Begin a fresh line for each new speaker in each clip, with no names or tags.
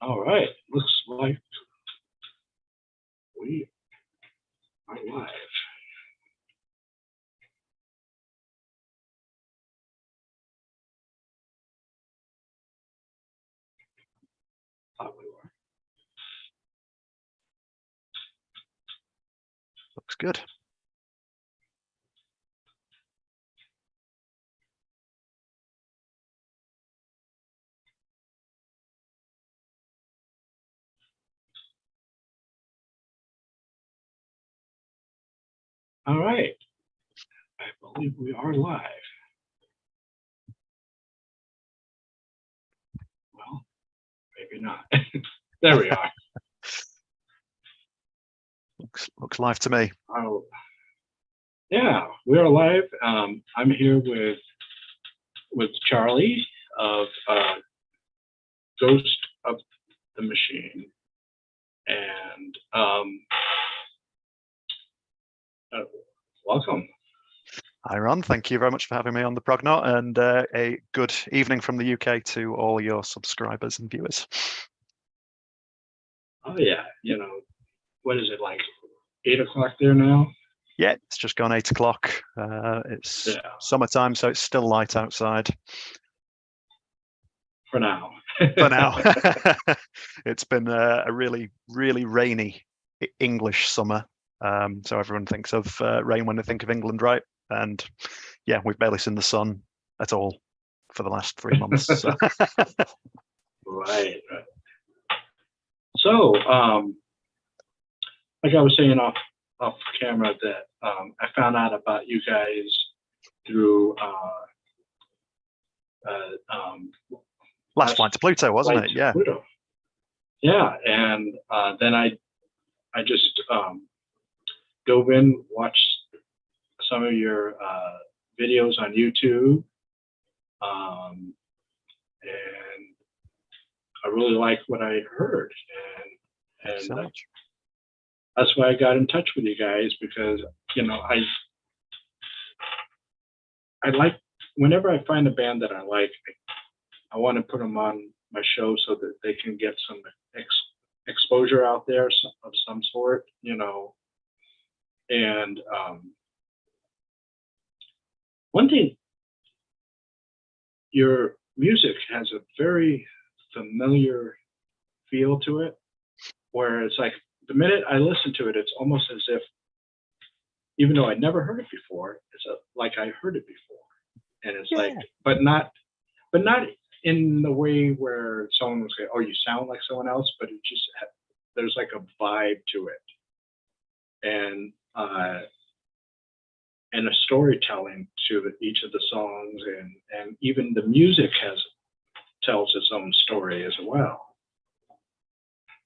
All right. Looks like we are live. Thought we were.
Looks good.
All right. I believe we are live. Well, maybe not. There we are.
Looks live to me.
Oh, yeah, we are live. I'm here with Charlie of Ghost of the Machine, and welcome.
Hi, Ron. Thank you very much for having me on the Prognaut, and a good evening from the UK to all your subscribers and viewers.
Oh yeah, you know, what is it, like 8 o'clock there now?
Yeah, it's just gone 8 o'clock. It's summertime, so it's still light outside.
For now.
For now. It's been a really, really rainy English summer. So everyone thinks of rain when they think of England, right? And yeah, we've barely seen the sun at all for the last 3 months. So.
Right. So, like I was saying off camera, that I found out about you guys through
Last Flight to Pluto, wasn't it? Yeah.
Pluto. Yeah, and then I just dove in, watched some of your videos on YouTube, and I really liked what I heard, and
so much.
That's why I got in touch with you guys, because you know I like, whenever I find a band that I like, I want to put them on my show so that they can get some exposure out there of some sort, you know. And one thing, your music has a very familiar feel to it, where it's like the minute I listen to it, it's almost as if, even though I'd never heard it before, it's like I heard it before. And it's like, but not in the way where someone would say, "Oh, you sound like someone else," but it just, there's like a vibe to it, and a storytelling to each of the songs, and even the music tells its own story as well.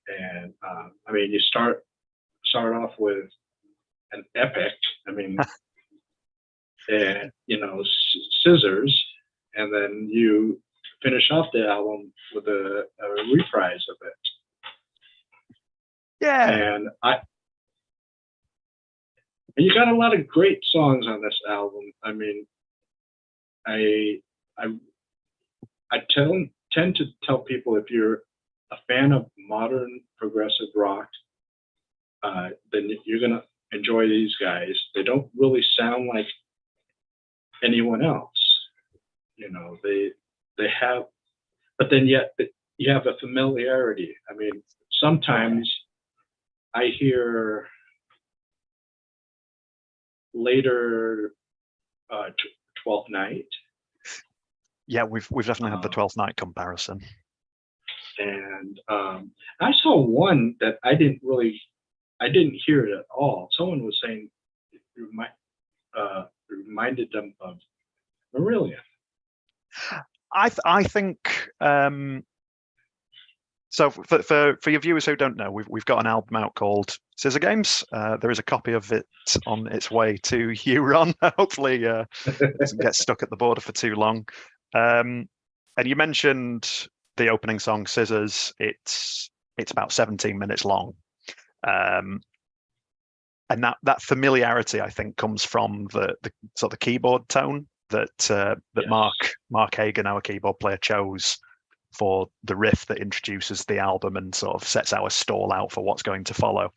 And I mean, you start off with an epic. I mean, and you know, Scissors, and then you finish off the album with a reprise of it.
Yeah.
And you got a lot of great songs on this album. I mean, I tend to tell people, if you're a fan of modern progressive rock, then you're gonna enjoy these guys. They don't really sound like anyone else, you know. They have, but then yet you have a familiarity. I mean, sometimes I hear later 12th Night.
Yeah, we've definitely had the 12th Night comparison.
And I saw one that I didn't hear it at all. Someone was saying it reminded them of Marillion.
I think so. For your viewers who don't know, we've got an album out called Scissorgames. There is a copy of it on its way to you, Ron. Hopefully, it doesn't get stuck at the border for too long. And you mentioned the opening song, Scissors. It's about 17 minutes long, and that familiarity, I think, comes from the sort of keyboard tone that
Yes.
Mark Hagan, our keyboard player, chose for the riff that introduces the album and sort of sets our stall out for what's going to follow.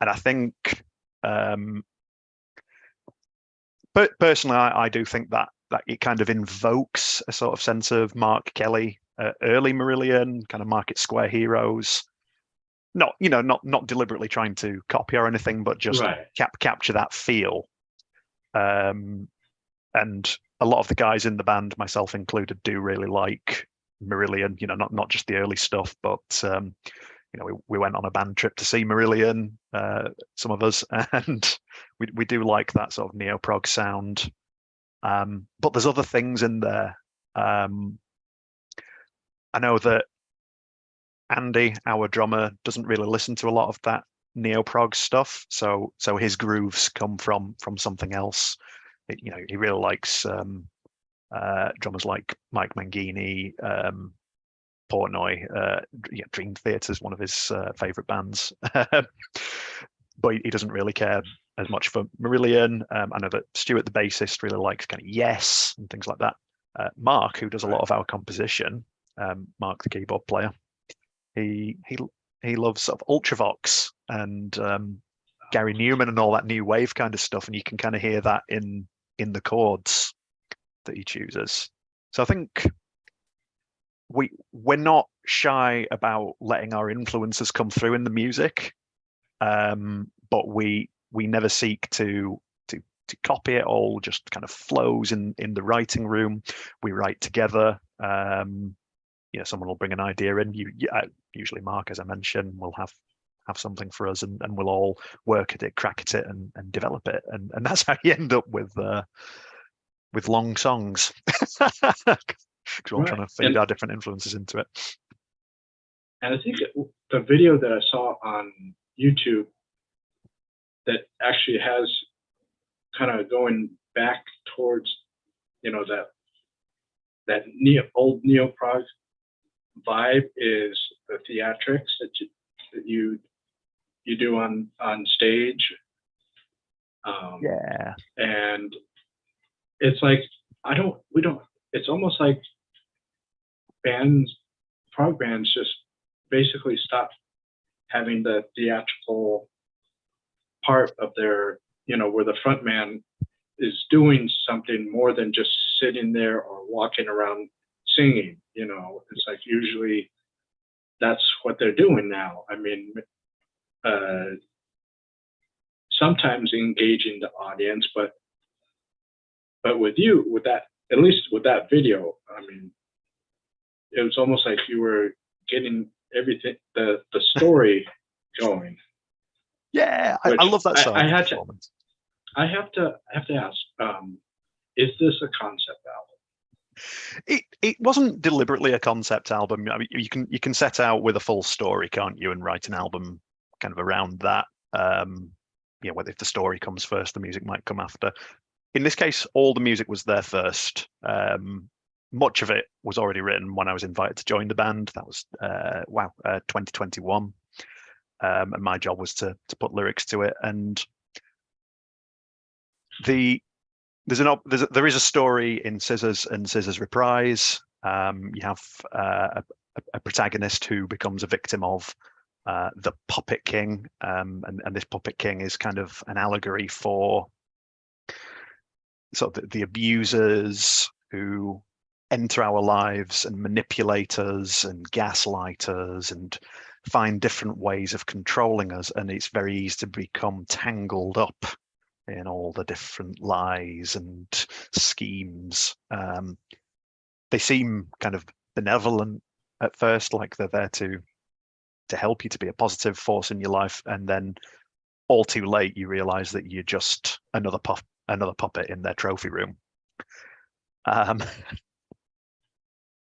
And I think, but personally, I do think that it kind of invokes a sort of sense of Mark Kelly, early Marillion, kind of Market Square Heroes. Not deliberately trying to copy or anything, but just
Right.
capture that feel. And a lot of the guys in the band, myself included, do really like Marillion. Not just the early stuff, but we went on a band trip to see Marillion, some of us, and we do like that sort of neo-prog sound. But there's other things in there. I know that Andy, our drummer, doesn't really listen to a lot of that neo-prog stuff, so his grooves come from something else. He really likes drummers like Mike Mangini, Portnoy. Dream Theater is one of his favorite bands, but he doesn't really care as much for Marillion. I know that Stuart, the bassist, really likes kind of Yes and things like that. Mark, who does a lot of our composition, Mark, the keyboard player, he loves sort of Ultravox and Gary Newman and all that new wave kind of stuff, and you can kind of hear that in the chords that he chooses. So I think we're not shy about letting our influences come through in the music, but we never seek to copy it. All just kind of flows in the writing room. We write together. Someone will bring an idea in. Usually Mark, as I mentioned, will have something for us, and we'll all work at it, crack at it, and develop it, and that's how you end up with long songs. Because we're all trying to feed our different influences into it.
And I think the video that I saw on YouTube that actually has kind of going back towards that old neo-prog vibe is the theatrics that you do on stage. And it's like it's almost like prog bands just basically stop having the theatrical part of their, where the front man is doing something more than just sitting there or walking around singing. It's like usually that's what they're doing now. I mean, sometimes engaging the audience, but with that, at least with that video, I mean, it was almost like you were getting everything, the story going.
Yeah, I love that side.
I have to ask, is this a concept album?
It wasn't deliberately a concept album. I mean, you can set out with a full story, can't you, and write an album kind of around that. Whether if the story comes first, the music might come after. In this case, all the music was there first. Much of it was already written when I was invited to join the band. That was 2021, and my job was to put lyrics to it. And there is a story in Scissors and Scissors Reprise. You have a protagonist who becomes a victim of the Puppet King, and this Puppet King is kind of an allegory for sort of the abusers who enter our lives and manipulate us and gaslight us and find different ways of controlling us, and it's very easy to become tangled up in all the different lies and schemes. They seem kind of benevolent at first, like they're there to help you, to be a positive force in your life, and then all too late you realize that you're just another puppet in their trophy room.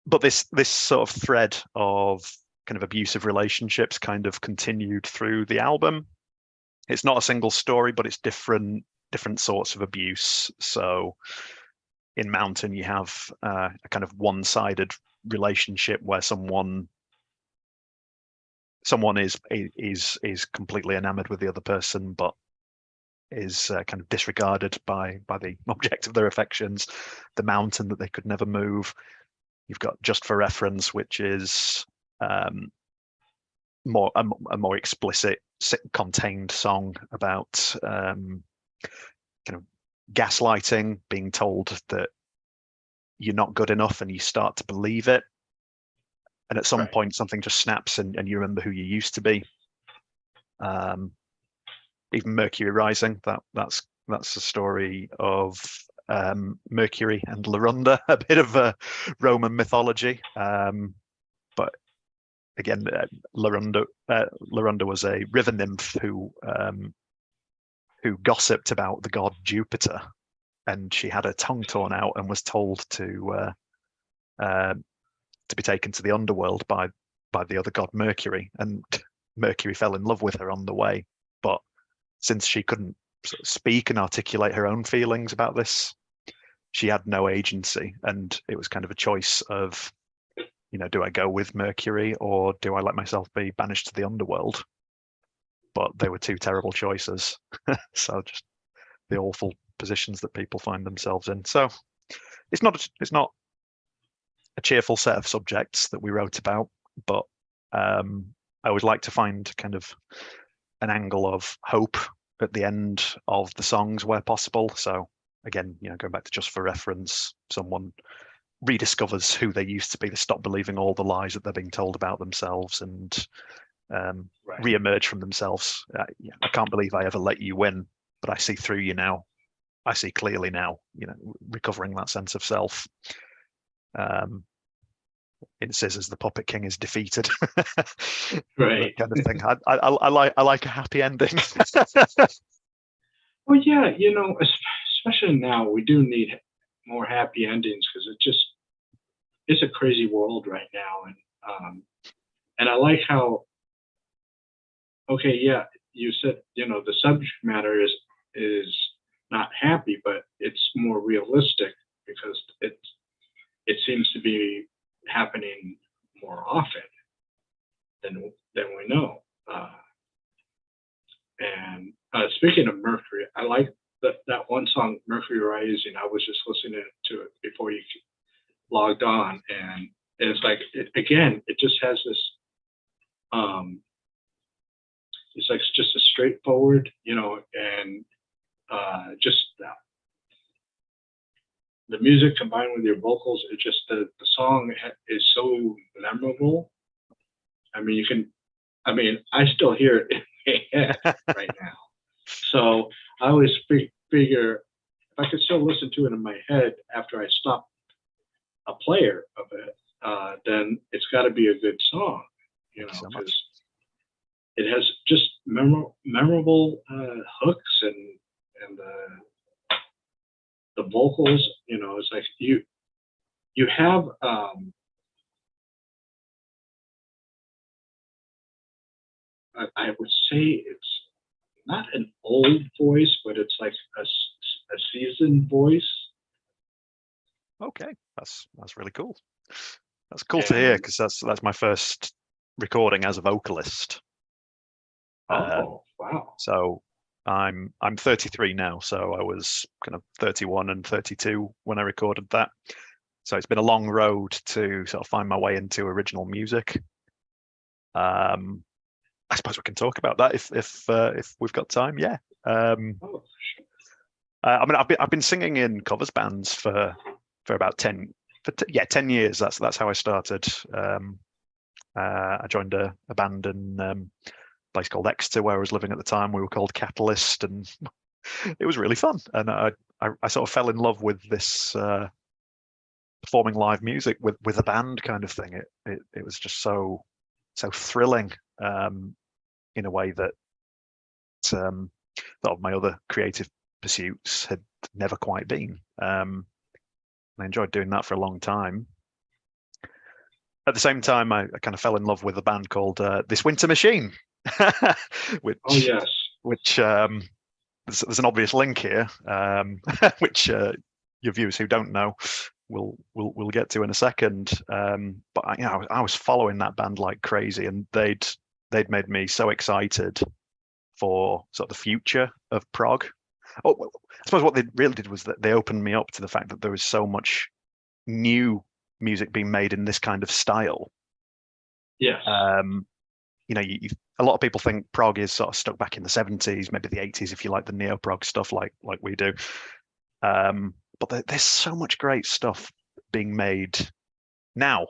But this sort of thread of kind of abusive relationships kind of continued through the album. It's not a single story, but it's different sorts of abuse. So in Mountain, you have a kind of one-sided relationship where someone is completely enamored with the other person, but is kind of disregarded by the object of their affections, the mountain that they could never move. You've got Just for Reference, which is a more explicit, contained song about kind of gaslighting, being told that you're not good enough, and you start to believe it. And at some point, something just snaps, and you remember who you used to be. Even Mercury Rising, that's a story of Mercury and Larunda, a bit of a Roman mythology. But again, Larunda was a river nymph who gossiped about the god Jupiter, and she had her tongue torn out and was told to be taken to the underworld by the other god Mercury, and Mercury fell in love with her on the way. But since she couldn't speak and articulate her own feelings about this, she had no agency, and it was kind of a choice of, do I go with Mercury or do I let myself be banished to the underworld? But they were two terrible choices. So just the awful positions that people find themselves in. So it's not a cheerful set of subjects that we wrote about, but I always like to find kind of an angle of hope at the end of the songs where possible. So again, going back to Just for Reference, someone rediscovers who they used to be. They stop believing all the lies that they're being told about themselves, and re-emerge from themselves. I can't believe I ever let you win, but I see through you now. I see clearly now. Recovering that sense of self. In Scissors, the Puppet King is defeated.
Right.
That kind of thing. I like a happy ending.
Well, yeah, especially now, we do need more happy endings, because it's a crazy world right now, and I like how, okay, yeah, you said, the subject matter is not happy, but it's more realistic, because it seems to be happening more often than we know. And speaking of Mercury, I like that one song, Mercury Rising. I was just listening to it before you logged on, and it's like, it just has this, it's like just a straightforward, and just the music combined with your vocals, it just, the song is so memorable. I mean, I still hear it in my head right now. So I always figure, if I could still listen to it in my head after I stop a player of it, then it's got to be a good song, because it has just memorable hooks, and the vocals. It's like you have I would say it's not an old voice, but it's like a seasoned voice.
Okay, that's really cool. That's cool to hear, because that's my first recording as a vocalist.
Oh, wow!
So I'm 33 now, so I was kind of 31 and 32 when I recorded that. So it's been a long road to sort of find my way into original music. I suppose we can talk about that if we've got time. Yeah. I mean, I've been singing in covers bands for about 10 years. That's how I started. I joined a band in a place called Exeter, where I was living at the time. We were called Catalyst, and it was really fun. And I sort of fell in love with this performing live music with a band kind of thing. It was just so thrilling, in a way that a lot of my other creative pursuits had never quite been. I enjoyed doing that for a long time. At the same time, I kind of fell in love with a band called This Winter Machine, which,
oh yes,
which there's an obvious link here, which your viewers who don't know we'll get to in a second. But I was following that band like crazy, and they'd made me so excited for sort of the future of prog. Oh, I suppose what they really did was that they opened me up to the fact that there was so much new music being made in this kind of style.
Yes.
You know, a lot of people think prog is sort of stuck back in the 70s, maybe the 80s, if you like the neo-prog stuff like we do. But there's so much great stuff being made now.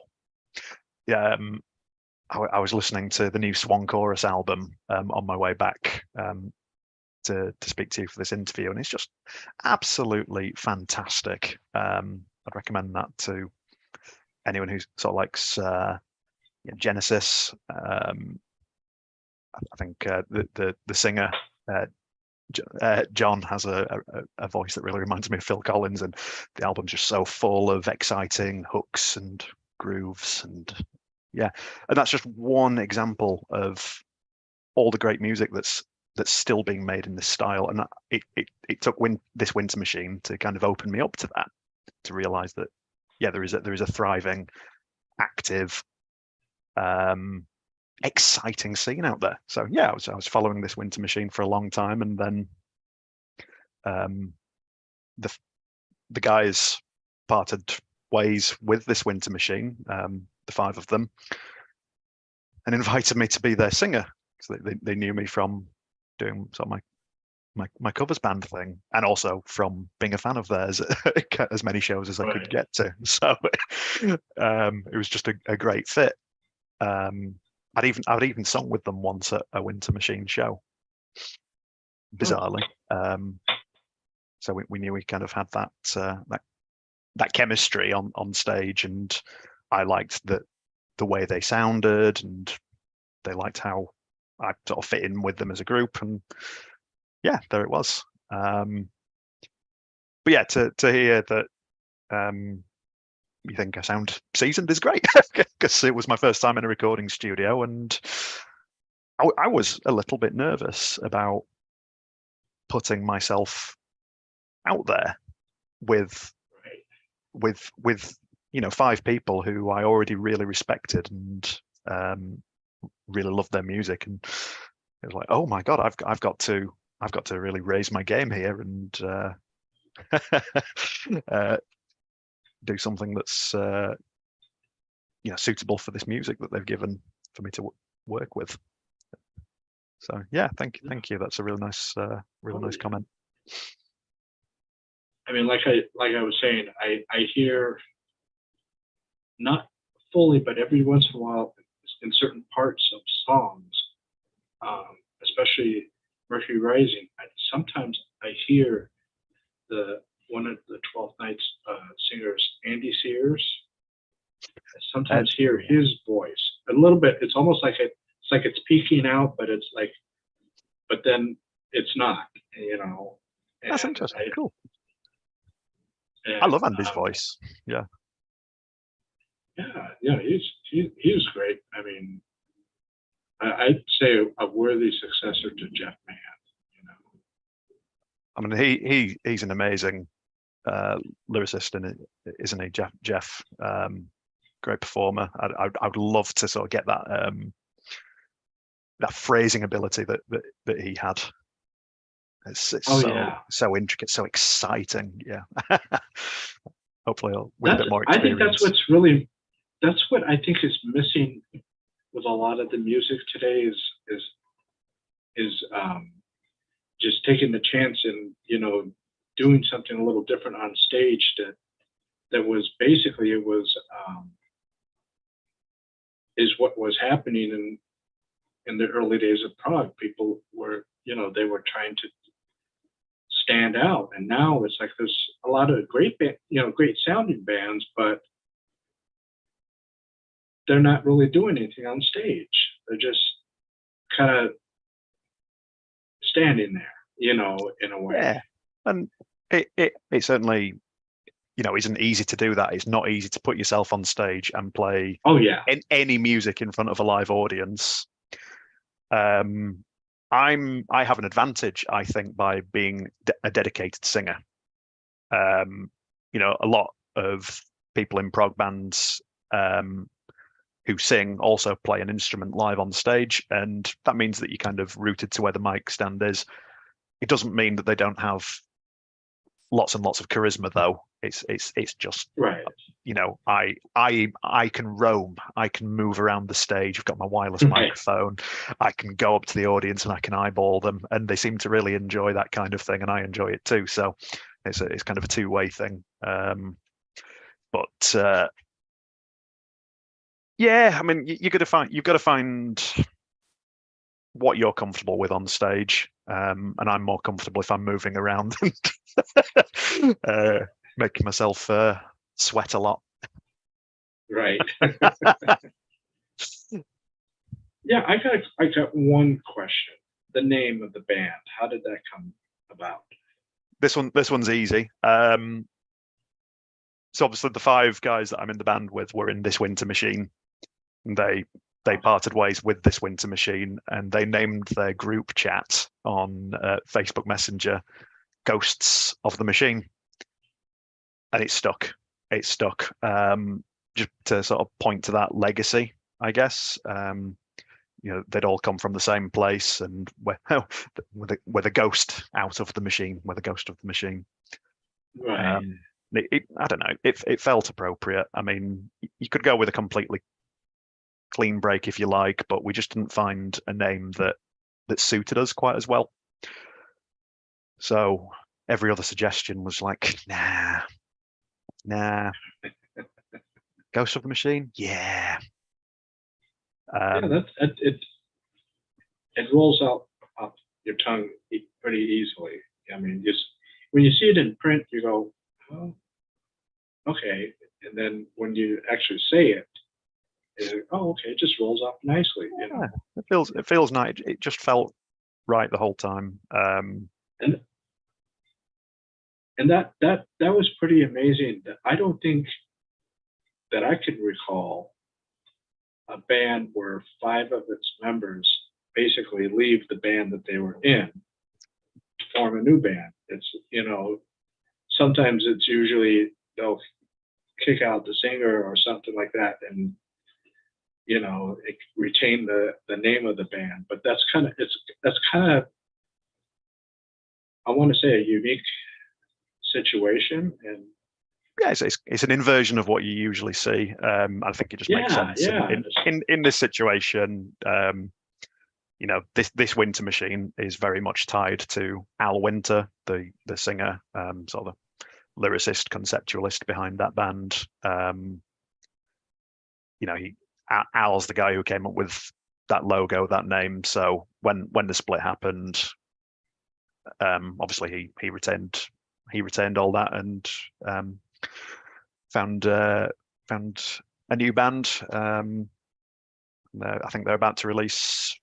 I was listening to the new Swan Chorus album on my way back to speak to you for this interview, and it's just absolutely fantastic. I'd recommend that to anyone who sort of likes Genesis. I think the singer John has a voice that really reminds me of Phil Collins, and the album's just so full of exciting hooks and grooves, and yeah, and that's just one example of all the great music that's still being made in this style. And it took this Winter Machine to kind of open me up to that, to realize that yeah, there is a thriving, active, exciting scene out there. So yeah, I was following this Winter Machine for a long time, and then the guys parted ways with this Winter Machine, the five of them, and invited me to be their singer. So they knew me from doing sort of my covers band thing, and also from being a fan of theirs as many shows as I could get to. So it was just a great fit. I'd even sung with them once at a Winter Machine show, bizarrely. So we knew we kind of had that chemistry on stage, and I liked the way they sounded, and they liked how I sort of fit in with them as a group, and yeah, there it was. But yeah, to hear that you think I sound seasoned is great, because it was my first time in a recording studio, and I was a little bit nervous about putting myself out there with five people who I already really respected and really loved their music, and it was like, oh my god, I've got to really raise my game here and do something that's suitable for this music that they've given for me to work with. So yeah, thank you. That's a really nice comment.
I mean, like I was saying, I hear, not fully, but every once in a while in certain parts of songs, especially Mercury Rising, sometimes I hear one of the 12th Nights singers, Andy Sears. I sometimes hear his voice a little bit. It's almost like it's peeking out, but it's like, but then it's not,
That's interesting. Cool.
And,
I love Andy's voice. Yeah.
Yeah, he's great. I mean, I'd say a worthy successor to Jeff Mann.
I mean, he's an amazing lyricist, isn't he, Jeff? Great performer. I'd love to sort of get that phrasing ability that he had. It's so intricate, so exciting. Yeah. Hopefully, with a bit more experience.
I think that's what I think is missing with a lot of the music today is just taking the chance and doing something a little different on stage that was basically is what was happening in the early days of prog. People were they were trying to stand out, and now it's like there's a lot of great sounding bands, but they're not really doing anything on stage. They're just kind of standing there, in a way.
Yeah, and it certainly isn't easy to do that. It's not easy to put yourself on stage and play any music in front of a live audience. I have an advantage, I think, by being a dedicated singer. A lot of people in prog bands who sing also play an instrument live on stage, and that means that you're kind of rooted to where the mic stand is. It doesn't mean that they don't have lots and lots of charisma, though. It's just,
Right.
you know, I can roam, I can move around the stage. I've got my wireless
Right.
microphone. I can go up to the audience and I can eyeball them, and they seem to really enjoy that kind of thing, and I enjoy it too. So it's kind of a two-way thing. But yeah, I mean, you've got to find what you're comfortable with on stage, and I'm more comfortable if I'm moving around and making myself sweat a lot.
Right. Yeah, I got one question. The name of the band, how did that come about?
This one's easy. So obviously the 5 guys that I'm in the band with were in This Winter Machine, and they parted ways with This Winter Machine, and they named their group chat on Facebook Messenger Ghosts of the Machine, and it stuck. Just to sort of point to that legacy, I guess. You know, they'd all come from the same place, and we're the ghost out of the machine. We're the ghost of the machine.
Right.
I don't know. It felt appropriate. I mean, you could go with a completely clean break if you like, but we just didn't find a name that suited us quite as well. So every other suggestion was like, nah. Ghost of the Machine, yeah.
Yeah, it rolls out off your tongue pretty easily. I mean, just when you see it in print, you go, oh, okay, and then when you actually say it, it's like, oh, okay, it just rolls off nicely. You know,
it feels nice. It just felt right the whole time.
And that was pretty amazing. I don't think that I could recall a band where 5 of its members basically leave the band that they were in to form a new band. It's, you know, sometimes it's usually they'll kick out the singer or something like that, and you know, retain the name of the band. But that's kind of I want to say a unique situation. And
yeah, it's an inversion of what you usually see. I think it just makes sense in this situation. You know, this Winter Machine is very much tied to Al Winter, the singer, sort of the lyricist, conceptualist behind that band. You know, Al's the guy who came up with that logo, that name. So when the split happened, obviously he retained all that, and found a new band. I think they're about to release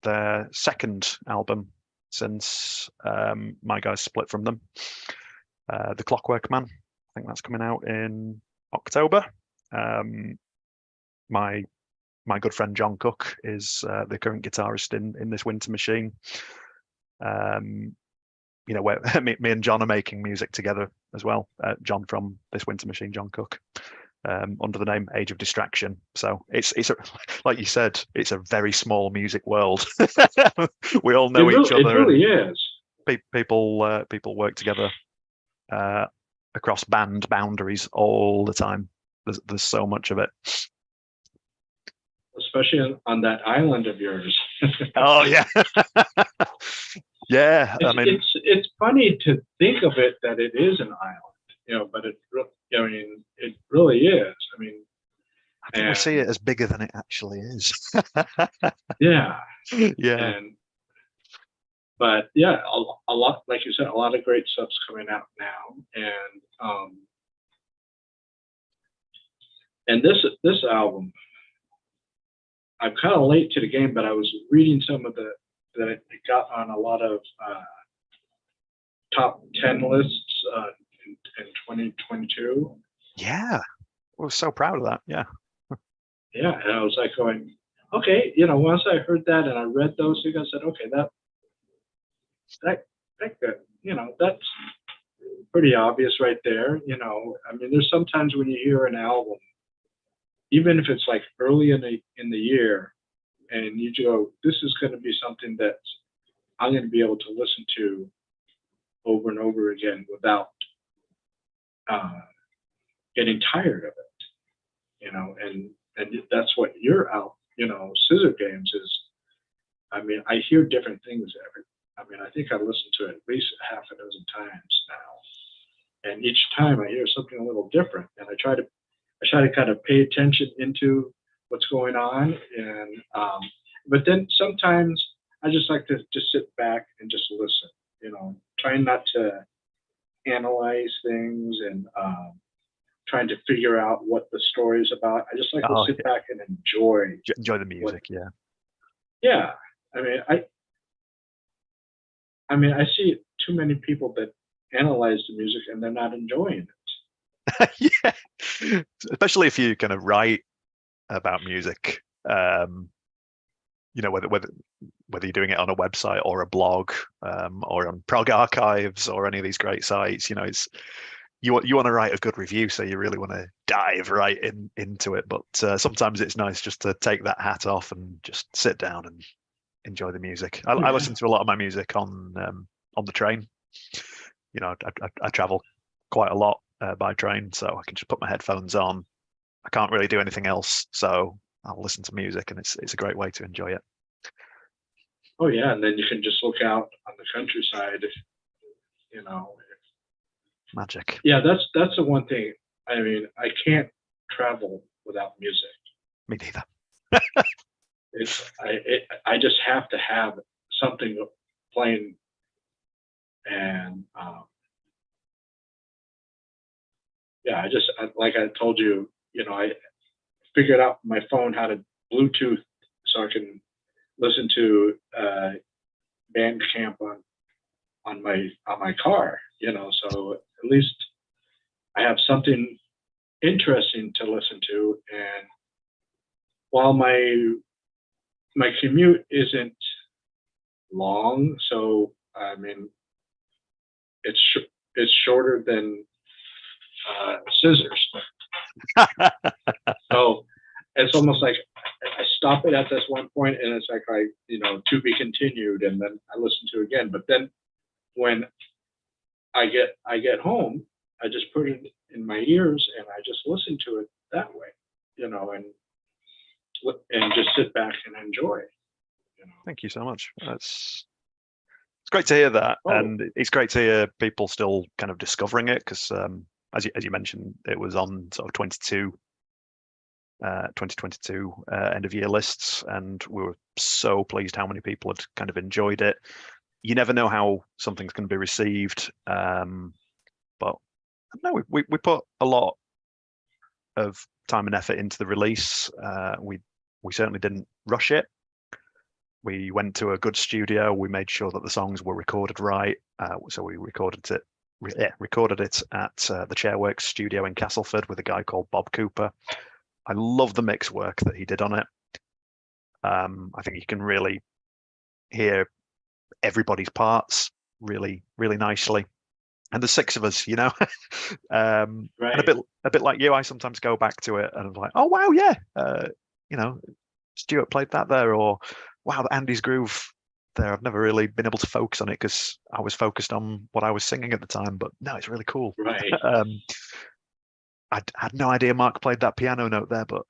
their 2nd album since my guys split from them. The Clockwork Man. I think that's coming out in October. My good friend John Cook is the current guitarist in This Winter Machine. You know, where me and John are making music together as well. John from This Winter Machine, John Cook, under the name Age of Distraction. So it's like you said, it's a very small music world. We all know each other.
It really is.
People work together across band boundaries all the time. There's so much of it.
Especially on that island of yours.
Oh yeah. Yeah, I mean,
it's funny to think of it that it is an island, you know, but it really is. I mean,
I think we see it as bigger than it actually is.
Yeah.
Yeah.
But yeah, a lot, like you said, a lot of great stuff's coming out now, and this album, I'm kind of late to the game, but I was reading some of that it got on a lot of top 10 lists in 2022.
Yeah, we're so proud of that. Yeah.
Yeah, and I was like going, okay, you know, once I heard that and I read those things, I said, okay, that you know, that's pretty obvious right there. You know, I mean, there's sometimes when you hear an album, even if it's like early in the year, and you go, this is going to be something that I'm going to be able to listen to over and over again without uh, getting tired of it, and that's what you're out, Scissorgames is. I mean, I hear different things I mean, I think I listened to it at least half a dozen times now, and each time I hear something a little different, and I try to kind of pay attention into what's going on, and but then sometimes I just like to just sit back and just listen, trying not to analyze things and trying to figure out what the story is about. I just like to sit back and
enjoy the music.
Yeah. I mean, I see too many people that analyze the music and they're not enjoying it.
Yeah, especially if you kind of write about music. Whether you're doing it on a website or a blog, or on Prog Archives or any of these great sites, it's you want to write a good review, so you really want to dive right into it. But sometimes it's nice just to take that hat off and just sit down and enjoy the music. I listen to a lot of my music on the train. I travel quite a lot by train, so I can just put my headphones on. I can't really do anything else, so I'll listen to music, and it's a great way to enjoy it.
Oh yeah, and then you can just look out on the countryside.
Magic.
Yeah, that's the one thing. I mean, I can't travel without music.
Me neither.
I just have to have something playing, and yeah, like I told you, I figured out my phone how to Bluetooth so I can listen to Bandcamp on my car, so at least I have something interesting to listen to. And while my commute isn't long, so I mean it's shorter than Scissors. So it's almost like I stop it at this one point, and it's like to be continued, and then I listen to it again. But then when I get home, I just put it in my ears and I just listen to it that way, and just sit back and enjoy.
Thank you so much. It's great to hear that, and it's great to hear people still kind of discovering it, because as you mentioned, it was on sort of 2022 end of year lists, and we were so pleased how many people had kind of enjoyed it. You never know how something's going to be received, but no, we put a lot of time and effort into the release. We certainly didn't rush it. We went to a good studio. We made sure that the songs were recorded right. So we recorded it at the Chairworks studio in Castleford with a guy called Bob Cooper. I love the mix work that he did on it. I think you can really hear everybody's parts really, really nicely. And there's 6 of us,
Right.
And a bit like you, I sometimes go back to it and I'm like, oh wow, yeah, Stuart played that there, or wow, Andy's groove there. I've never really been able to focus on it because I was focused on what I was singing at the time. But no, it's really cool.
Right.
I had no idea Mark played that piano note there, but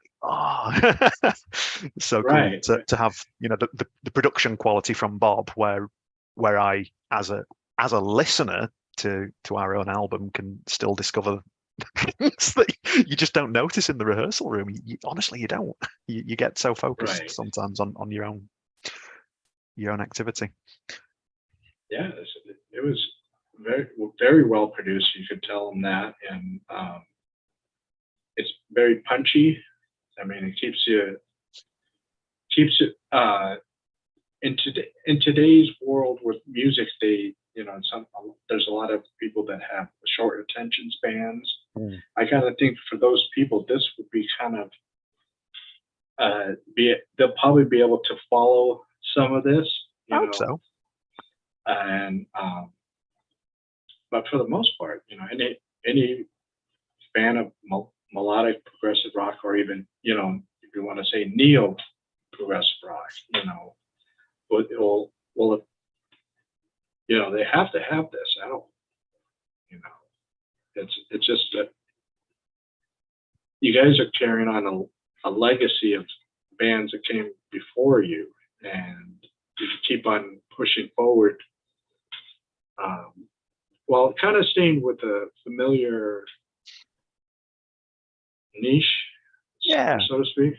so
right.
Cool to have the production quality from Bob, where I as a listener to our own album can still discover things that you just don't notice in the rehearsal room. Honestly, you don't. You get so focused sometimes on your own activity.
Yeah, it was very, very well produced. You could tell them that, and it's very punchy. I mean, it keeps you in today's world with music. There's a lot of people that have short attention spans. I kind of think for those people, this would be kind of they'll probably be able to follow some of this.
I hope so.
And but for the most part, any fan of melodic progressive rock, or even if you want to say neo progressive rock, will they have to have this out. It's just that you guys are carrying on a legacy of bands that came before you, and you keep on pushing forward. Well, kind of staying with a familiar niche,
Yeah.
so to speak,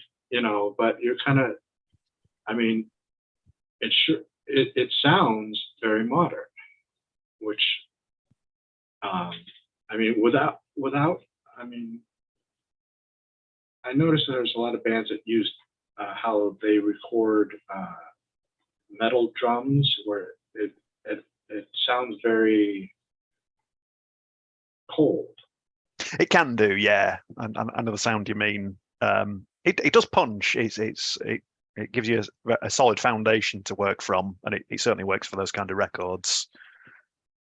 but you're kind of, I mean, it sounds very modern, which, I mean, I mean, I noticed that there's a lot of bands that use how they record metal drums, where it sounds very cold.
It can do, yeah. I know the sound you mean. It does punch. It gives you a solid foundation to work from, and it certainly works for those kind of records.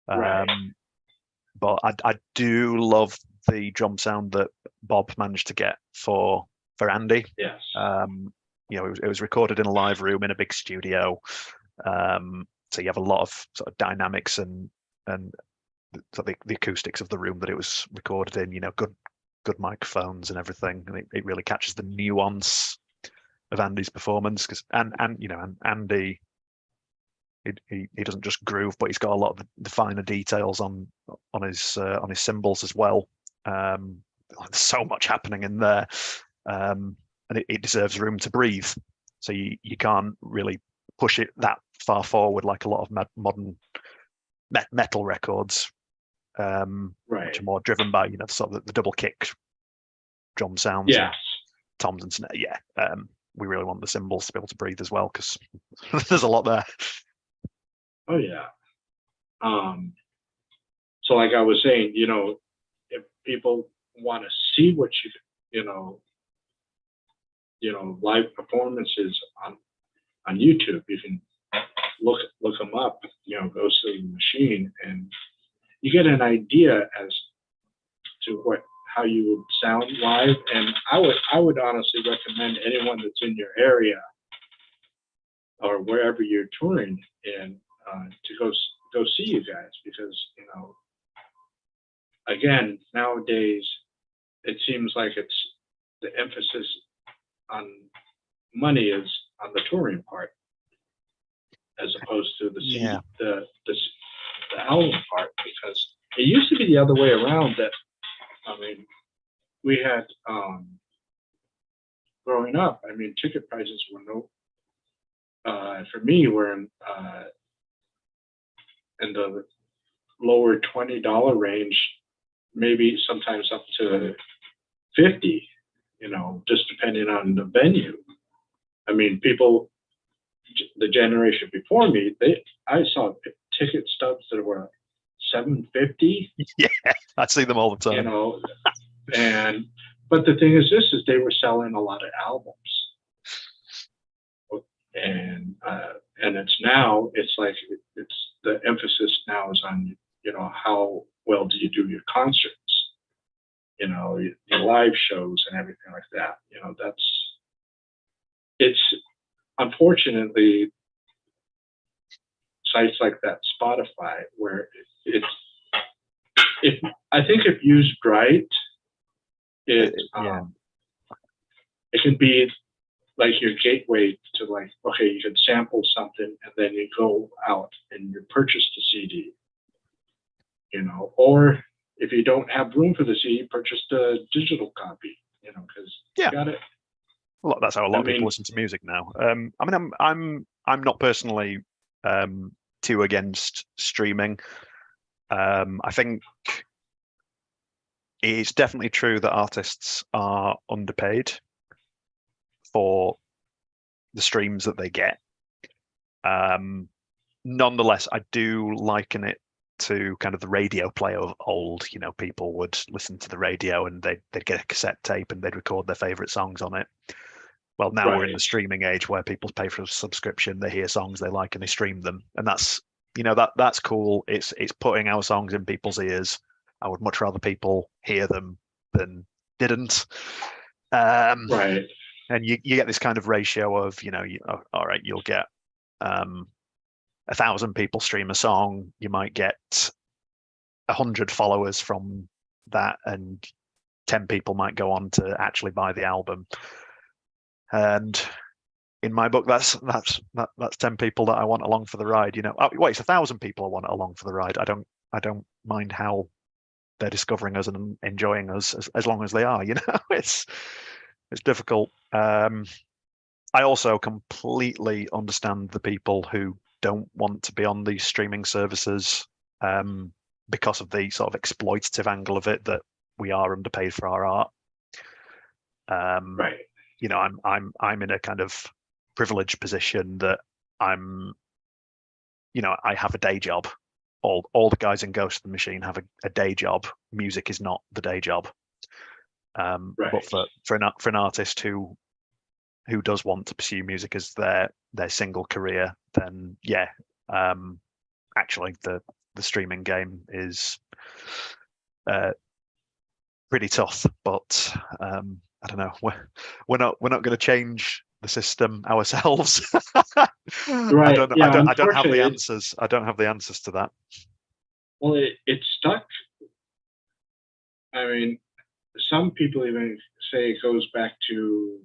Right.
But I do love the drum sound that Bob managed to get for Andy.
Yes.
It was recorded in a live room in a big studio. So you have a lot of sort of dynamics and so the acoustics of the room that it was recorded in, good microphones and everything. And it really catches the nuance of Andy's performance, because Andy, he doesn't just groove, but he's got a lot of the finer details on his cymbals as well. There's so much happening in there, and it deserves room to breathe. So you can't really push it that far forward like a lot of modern metal records,
right.
which are more driven by sort of the double kick drum sounds.
Yes.
Toms and snare. Yeah. We really want the cymbals to be able to breathe as well, because there's a lot there.
Oh yeah. So like I was saying, if people want to see what live performances on YouTube, you can look them up, go to the machine, and you get an idea as to how you would sound live. And I would honestly recommend anyone that's in your area or wherever you're touring in to go see you guys, because again, nowadays it seems like it's the emphasis on money is on the touring part, as opposed to the album part, because it used to be the other way around. That, I mean, we had growing up, I mean, ticket prices were for me were in the lower $20 range, maybe sometimes up to 50, just depending on the venue. I mean, people, the generation before me, I saw ticket stubs that were $750.
Yeah, I see them all the time.
But the thing is, they were selling a lot of albums, and it's like the emphasis now is on how well do you do your concerts, your live shows and everything like that. It's unfortunately sites like that, Spotify, where I think if used right, it can be like your gateway to, like, okay, you can sample something and then you go out and you purchase the CD, or if you don't have room for the CD, purchase the digital copy, because you got it.
Well, that's how a lot of people listen to music now. I mean, I'm not personally too against streaming. I think it's definitely true that artists are underpaid for the streams that they get. Nonetheless, I do liken it to kind of the radio play of old. People would listen to the radio and they'd get a cassette tape and they'd record their favorite songs on it. Well, now we're in the streaming age where people pay for a subscription, they hear songs they like and they stream them. And that's, that's cool. It's putting our songs in people's ears. I would much rather people hear them than didn't.
Right.
And you get this kind of ratio of, all right, you'll get 1,000 people stream a song. You might get 100 followers from that, and 10 people might go on to actually buy the album. And in my book, that's 10 people that I want along for the ride. Wait, it's 1,000 people I want along for the ride. I don't mind how they're discovering us and enjoying us as long as they are. It's difficult. I also completely understand the people who don't want to be on these streaming services because of the sort of exploitative angle of it, that we are underpaid for our art.
Right.
I'm in a kind of privileged position that I have a day job. All the guys in Ghost of the Machine have a day job. Music is not the day job.
Right.
But for an artist who does want to pursue music as their single career, then yeah, actually the streaming game is pretty tough. But I don't know. We're not going to change the system ourselves.
Right.
I don't have the answers. I don't have the answers to that.
Well, it's stuck. I mean, some people even say it goes back to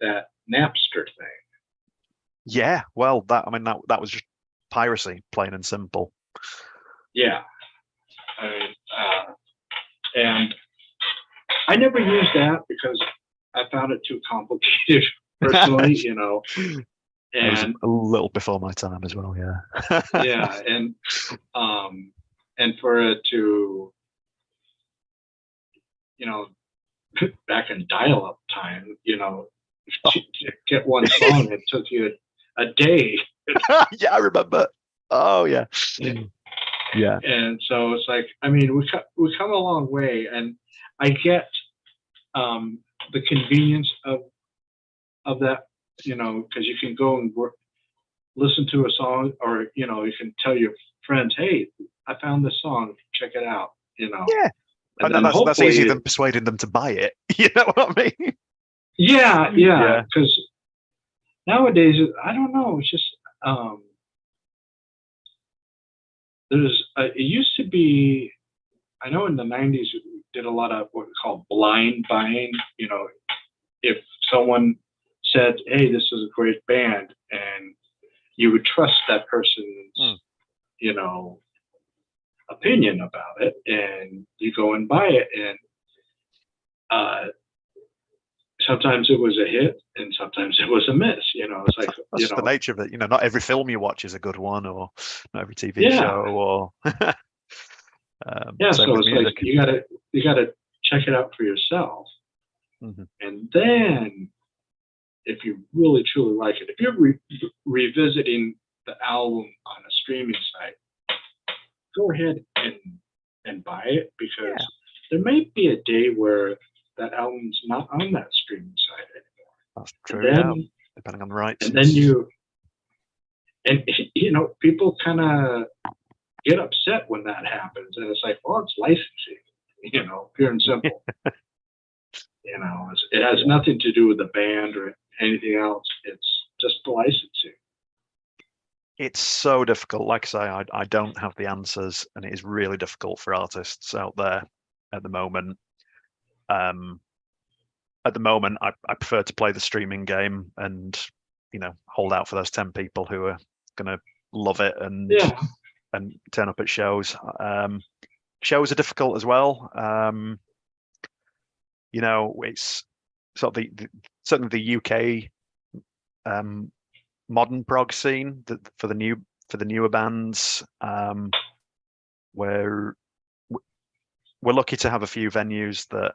that Napster thing.
Yeah, well, that was just piracy, plain and simple.
Yeah, and I never used that because I found it too complicated personally,
And was a little before my time as well, yeah.
Yeah, and for it to, back in dial-up time, to get one song, it took you a day.
Yeah, I remember. Oh yeah. Yeah.
And so it's like, I mean, we come a long way, and I get the convenience of that, because you can go and listen to a song, or you can tell your friends, hey, I found this song, check it out.
Yeah. And that's easier than persuading them to buy it. You know what I mean?
Yeah. Because nowadays, I don't know. It's just it used to be. I know in the '90s we did a lot of what we call blind buying. If someone said, "Hey, this is a great band," and you would trust that person's, opinion about it, and you go and buy it, and sometimes it was a hit, and sometimes it was a miss. It's like
that's the nature of it. Not every film you watch is a good one, or not every TV show, or
yeah. So it's music. Like you gotta check it out for yourself, and then if you really truly like it, if you're revisiting the album on a streaming site, go ahead and buy it, because there may be a day where that album's not on that streaming site anymore.
That's true. Depending on the rights.
And then people kind of get upset when that happens, and it's like, well, it's licensing, pure and simple. It has nothing to do with the band or anything else. It's just the licensing.
It's so difficult. Like I say, I don't have the answers, and it is really difficult for artists out there at the moment. At the moment, I prefer to play the streaming game and hold out for those 10 people who are going to love it and turn up at shows. Shows are difficult as well. It's sort of certainly the UK modern prog scene for the newer bands, where we're lucky to have a few venues that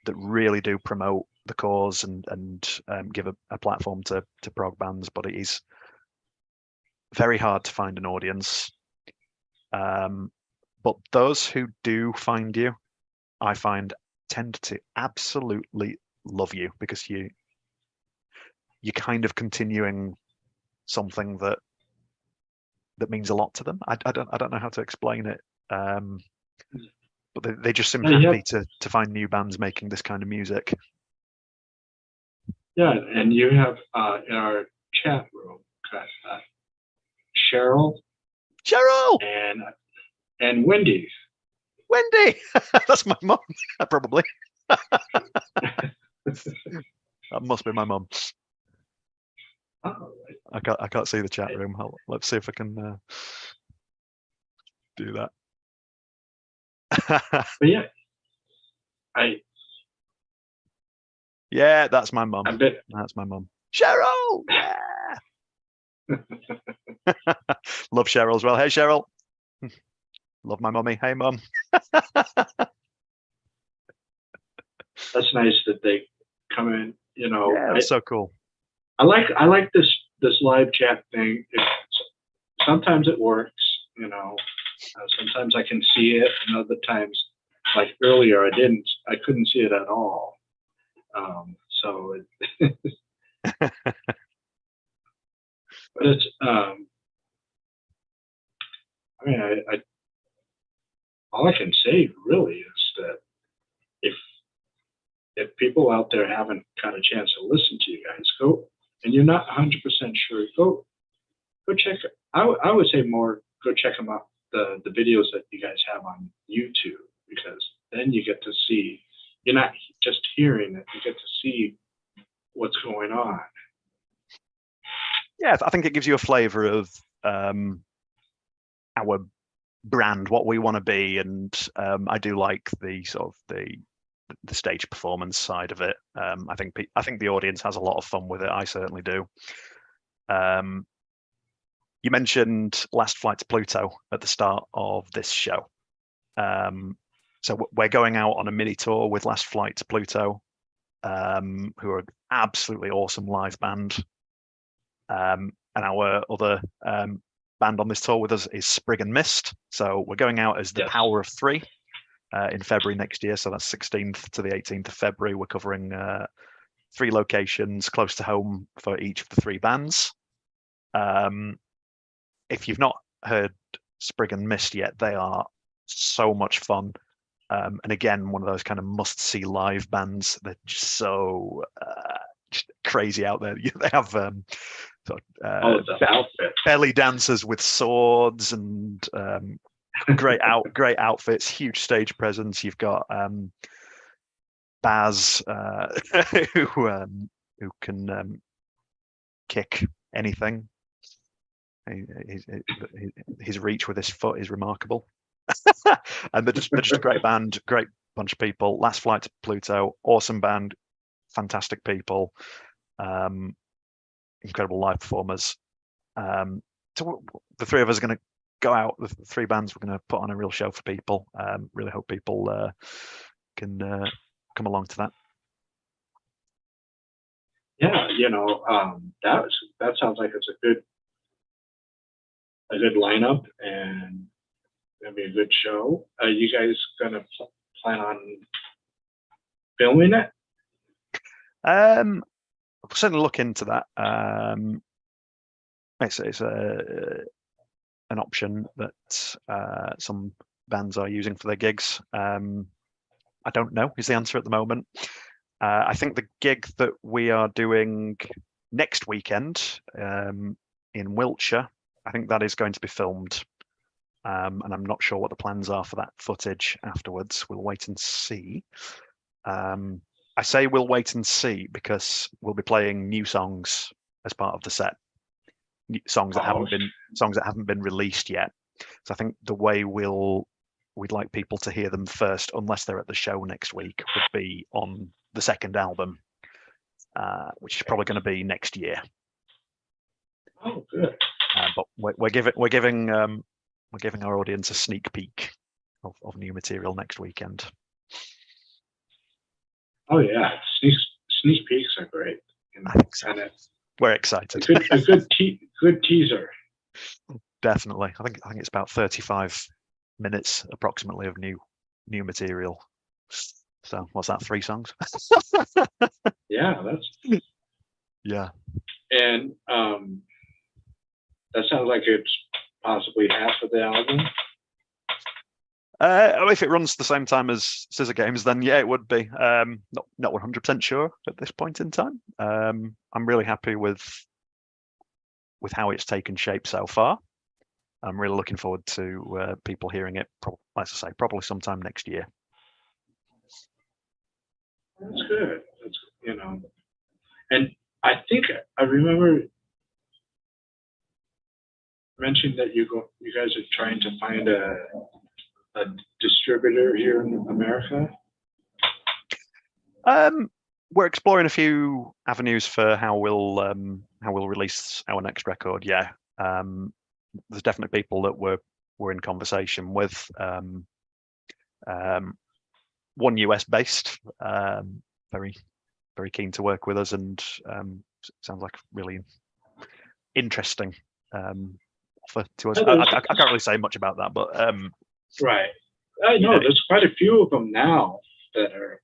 really do promote the cause and give a platform to prog bands, but it is very hard to find an audience. But those who do find you, I find, tend to absolutely love you, because you're kind of continuing something that means a lot to them. I don't know how to explain it. But they just seem happy to find new bands making this kind of music.
Yeah, and you have in our chat room got Cheryl,
Cheryl,
and Wendy.
Wendy. That's my mum. Probably. That must be my mum.
Oh,
I can't see the chat room. Let's see if I can do that.
but yeah,
yeah, that's my mum.
bet
That's my mum. Cheryl. Yeah. Love Cheryl as well. Hey, Cheryl. Love my mummy. Hey, mum.
that's nice that they come in. You know,
Yeah, that's so cool.
I like this live chat thing. Sometimes it works. You know, sometimes I can see it, and other times, like earlier, I couldn't see it at all. So, but it's. I mean, I all I can say really is that if people out there haven't got a chance to listen to you guys, go, and you're not 100% sure, go check it. I would say more go check them out, the videos that you guys have on YouTube, because then you get to see, you're not just hearing it, you get to see what's going on.
Yeah, I think it gives you a flavor of our brand, what we want to be, and I do like the sort of the stage performance side of it. I think the audience has a lot of fun with it. I certainly do. You mentioned Last Flight to Pluto at the start of this show. So we're going out on a mini tour with Last Flight to Pluto, who are an absolutely awesome live band. And our other band on this tour with us is Sprig and Mist. So we're going out as the Power of Three in February next year. So that's 16th to the 18th of February. We're covering 3 locations close to home for each of the 3 bands. If you've not heard Sprig and Mist yet, they are so much fun. And again, one of those kind of must-see live bands. They're just so just crazy out there. They have belly dancers with swords and great outfits, huge stage presence. You've got Baz, who can kick anything. His reach with his foot is remarkable. And they're just a great band, great bunch of people. Last Flight to Pluto, awesome band, fantastic people, incredible live performers. So the 3 of us are going to go out, the 3 bands, we're going to put on a real show for people. Really hope people can come along to that.
Yeah, you know, that sounds like it's a good lineup, and gonna be a good show. Are you guys gonna plan on filming it?
I'll certainly look into that. It's an option that some bands are using for their gigs. I don't know is the answer at the moment. I think the gig that we are doing next weekend in Wiltshire, I think that is going to be filmed. And I'm not sure what the plans are for that footage afterwards. We'll wait and see. I say we'll wait and see because we'll be playing new songs as part of the set. Songs that haven't been released yet. So I think the way we'd like people to hear them first, unless they're at the show next week, would be on the second album, which is probably going to be next year.
Oh, good.
But we're giving our audience a sneak peek of new material next weekend.
Oh yeah, sneak peeks are great.
I think so. We're excited.
A good teaser.
Definitely. I think it's about 35 minutes approximately of new material. So what's that? 3 songs?
Yeah,
yeah.
And that sounds like it's possibly half of the album.
If it runs the same time as Scissorgames, then yeah, it would be. Not 100% sure at this point in time. I'm really happy with how it's taken shape so far. I'm really looking forward to people hearing it. As I say, probably sometime next year.
That's good. That's, and I think I remember mentioning that you guys are trying to find a distributor here in America.
We're exploring a few avenues for how we'll release our next record. Yeah, there's definitely people that we're in conversation with. One US based, very very keen to work with us, and sounds like really interesting offer to us. I can't really say much about that, but
right. I know there's quite a few of them now that are.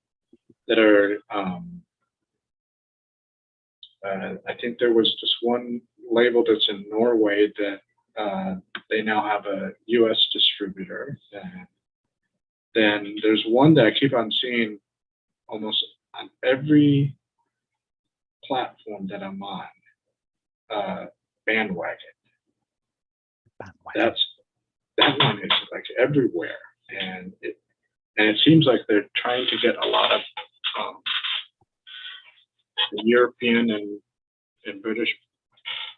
I think there was just one label that's in Norway that they now have a U.S. distributor. Then there's one that I keep on seeing almost on every platform that I'm on. Bandwagon. That one is like everywhere, and it seems like they're trying to get a lot of European and British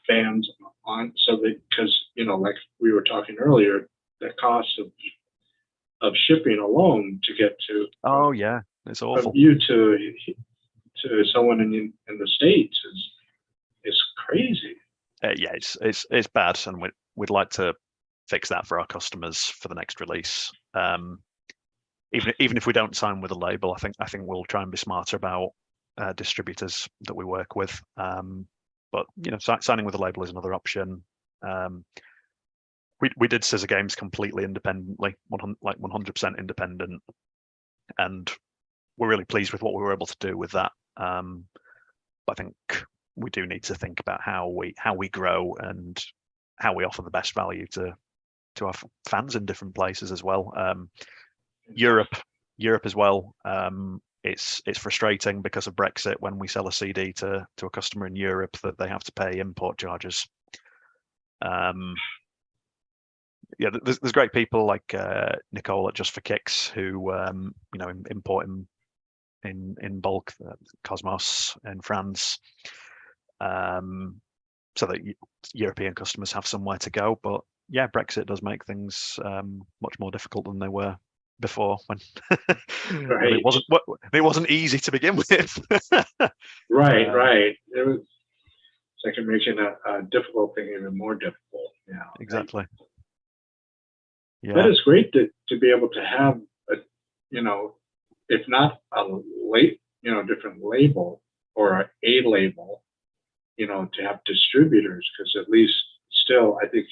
bands on, so that, because like we were talking earlier, the cost of shipping alone to get to
it's awful.
From you to someone in the States is crazy.
It's bad, and we'd like to fix that for our customers for the next release. Even if we don't sign with a label, I think we'll try and be smarter about distributors that we work with. But signing with a label is another option. We did Scissorgames completely independently, 100% independent, and we're really pleased with what we were able to do with that. But I think we do need to think about how we grow and how we offer the best value to our fans in different places as well. Europe as well. It's frustrating because of Brexit when we sell a CD to a customer in Europe that they have to pay import charges. There's great people like Nicole at Just for Kicks who import in bulk, Cosmos in France, so that European customers have somewhere to go. But yeah, Brexit does make things much more difficult than they were before, when
right.
it wasn't easy to begin with.
Right. It's like making a difficult thing even more difficult. Yeah,
exactly. Yeah,
that is great to be able to have if not a different label or a label, to have distributors, because at least still I think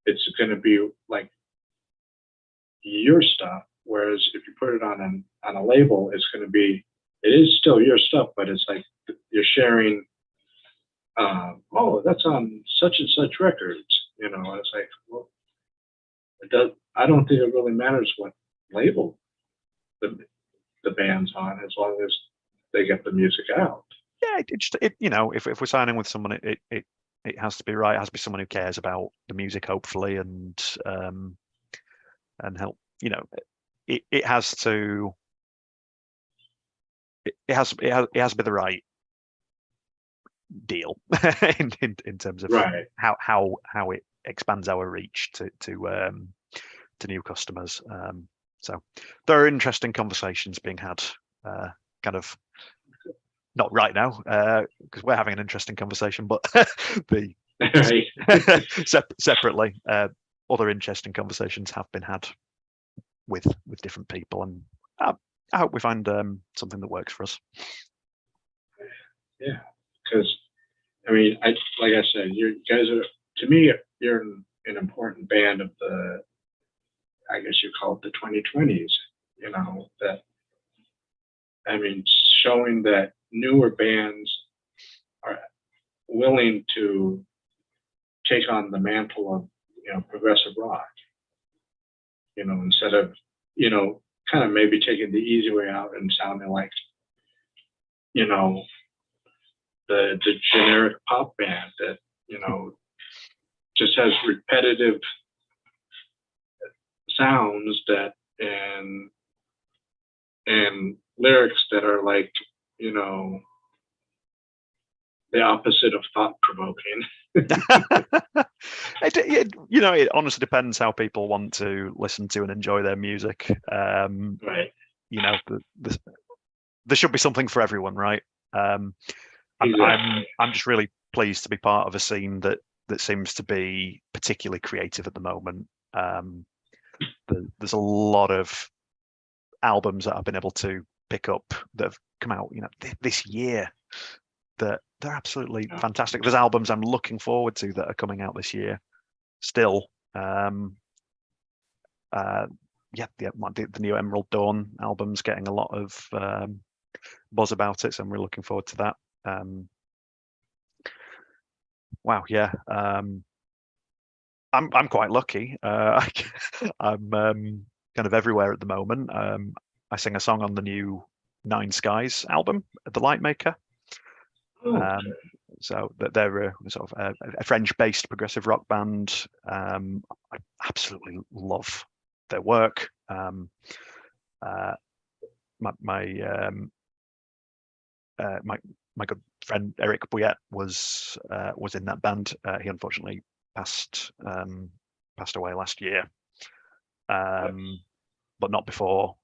it's going to be like your stuff, whereas if you put it on a label, it is still your stuff, but it's like you're sharing, that's on such and such records, it's like, well, I don't think it really matters what label the band's on, as long as they get the music out.
Yeah, if we're signing with someone, it has to be right. It has to be someone who cares about the music, hopefully, and help. It has to be the right deal in terms of
right.
how it expands our reach to new customers. So there are interesting conversations being had, kind of not right now because we're having an interesting conversation, but separately, other interesting conversations have been had with different people, and I hope we find something that works for us.
Yeah, because like I said, you guys are, to me, you're an important band of the, I guess you call it the 2020s. Showing that newer bands are willing to take on the mantle of progressive rock. Instead of kind of maybe taking the easy way out and sounding like the generic pop band that just has repetitive sounds and lyrics that are like, the opposite of thought provoking.
It honestly depends how people want to listen to and enjoy their music.
Right.
There should be something for everyone, right?
Exactly.
I'm just really pleased to be part of a scene that seems to be particularly creative at the moment. There's a lot of albums that I've been able to pick up that have come out, this year, that they're absolutely fantastic. There's albums I'm looking forward to that are coming out this year still. The new Emerald Dawn album's getting a lot of buzz about it, so I'm really looking forward to that. Wow, yeah. I'm quite lucky. I'm kind of everywhere at the moment. I sing a song on the new Nine Skies album, The Light Maker.
Okay.
So they're sort of a French-based progressive rock band. I absolutely love their work. My good friend Eric Bouillet was in that band. He unfortunately passed away last year, but not before.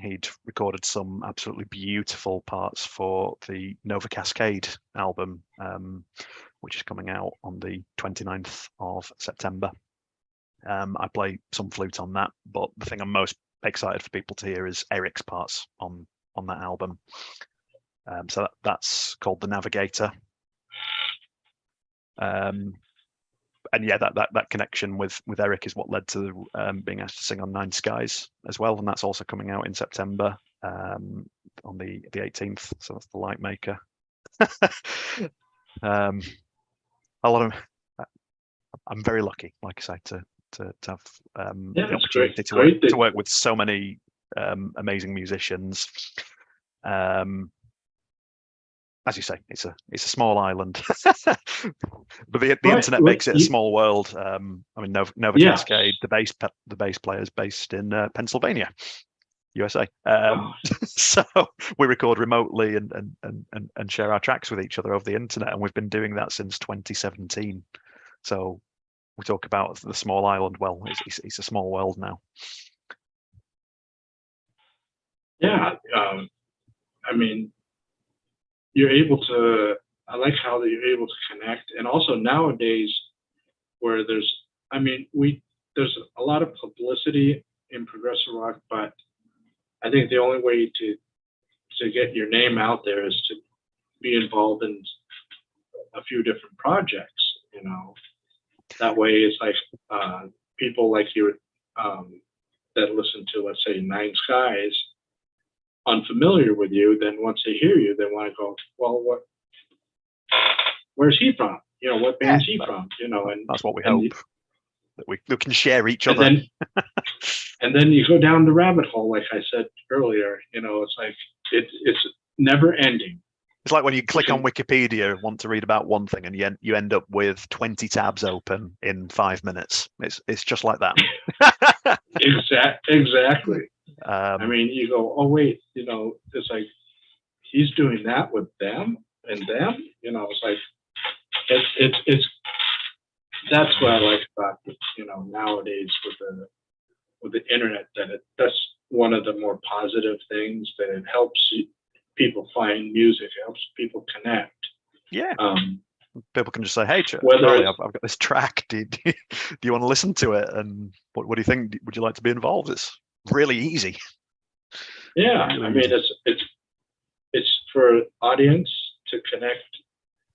He'd recorded some absolutely beautiful parts for the Nova Cascade album, which is coming out on the 29th of September. I play some flute on that, but the thing I'm most excited for people to hear is Eric's parts on that album. So that's called The Navigator. And yeah, that connection with Eric is what led to being asked to sing on Nine Skies as well, and that's also coming out in September on the 18th. So that's The Light Maker. A lot of I'm very lucky, like I say, to have the opportunity to work with so many amazing musicians. As you say, it's a small island, but the internet makes it a small world. I mean, Nova Cascade, the bass player is based in Pennsylvania, USA. So we record remotely and share our tracks with each other over the internet, and we've been doing that since 2017. So we talk about the small island. Well, it's a small world now.
Yeah, I mean, you're able to. I like how you're able to connect, and also nowadays, where there's a lot of publicity in progressive rock, but I think the only way to get your name out there is to be involved in a few different projects. That way it's like people like you that listen to, let's say, Nine Skies, unfamiliar with you, then once they hear you, they want to go, well, where's he from? What band's he from? And
that's what we hope, that we can share each other.
And then you go down the rabbit hole, like I said earlier. It's like it's never ending.
It's like when you click on Wikipedia and want to read about one thing, and you end up with 20 tabs open in 5 minutes. It's just like that.
Exactly. I mean, you go, oh wait, it's like he's doing that with them and them. It's like it's that's what I like about nowadays with the internet, that's one of the more positive things, that it helps people find music, it helps people connect.
Yeah. People can just say, hey, Charlie, I've got this track. Do you want to listen to it? And what do you think? Would you like to be involved? It's really easy.
Yeah, really I mean, it's for audience to connect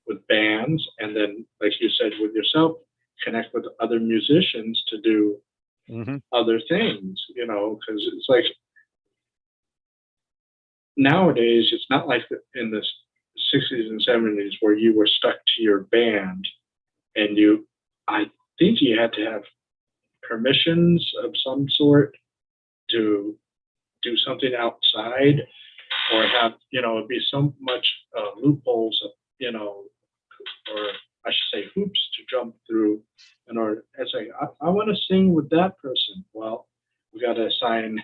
with bands, and then, like you said, with yourself, connect with other musicians to do other things. Because it's like nowadays, it's not like in the 60s and 70s where you were stuck to your band, and I think you had to have permissions of some sort to do something outside, or have it'd be so much loopholes of or I should say hoops to sing with that person? Well, we got to assign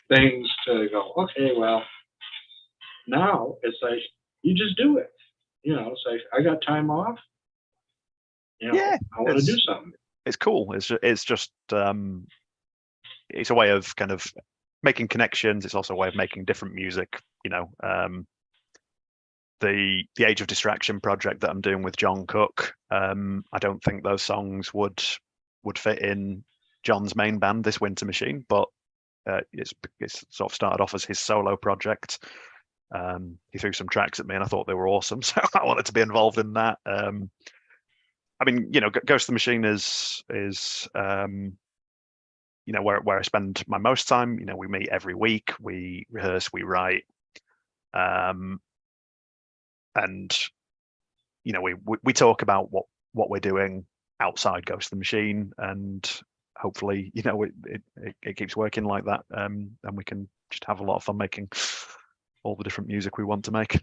things to go, okay, well, now it's like, you just do it. It's like, I got time off.
Yeah,
I want to do something.
It's cool. It's just it's a way of kind of making connections. It's also a way of making different music. The Age of Distraction project that I'm doing with John Cook, I don't think those songs would fit in John's main band, This Winter Machine, but it's sort of started off as his solo project. He threw some tracks at me and I thought they were awesome, so I wanted to be involved in that. I mean, Ghost of the Machine is where I spend my most time. We meet every week, we rehearse, we write, and we talk about what we're doing outside Ghost of the Machine, and hopefully it keeps working like that, and we can just have a lot of fun making all the different music we want to make.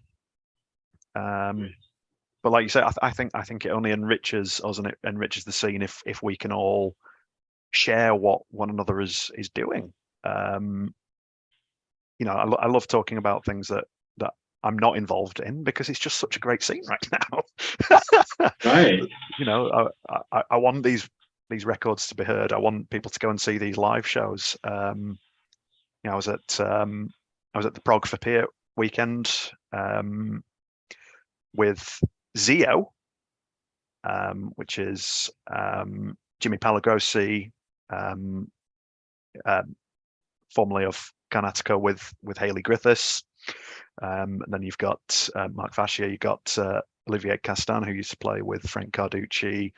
But like you say, I think it only enriches us and it enriches the scene if we can all share what one another is doing. I love talking about things that I'm not involved in because it's just such a great scene right now.
Right.
I want these records to be heard. I want people to go and see these live shows. I was at the Prog for Peer weekend with Zio, which is Jimmy Palagrosi, formerly of Carnatica with Hayley Griffiths. And then you've got Mark Fascia, you've got Olivier Castan, who used to play with Frank Carducci,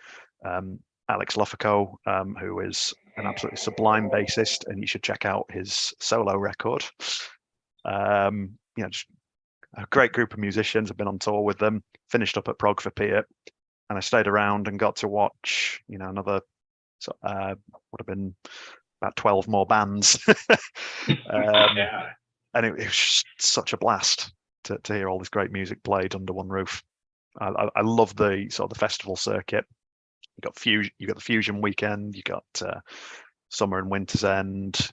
Alex Luffaco, who is an absolutely sublime bassist, and you should check out his solo record. Just a great group of musicians. I've been on tour with them, finished up at Prog for Peer, and I stayed around and got to watch, another, would have been about 12 more bands.
Yeah.
And it was just such a blast to hear all this great music played under one roof. I love the sort of the festival circuit. You got the Fusion weekend. You got Summer and Winter's End.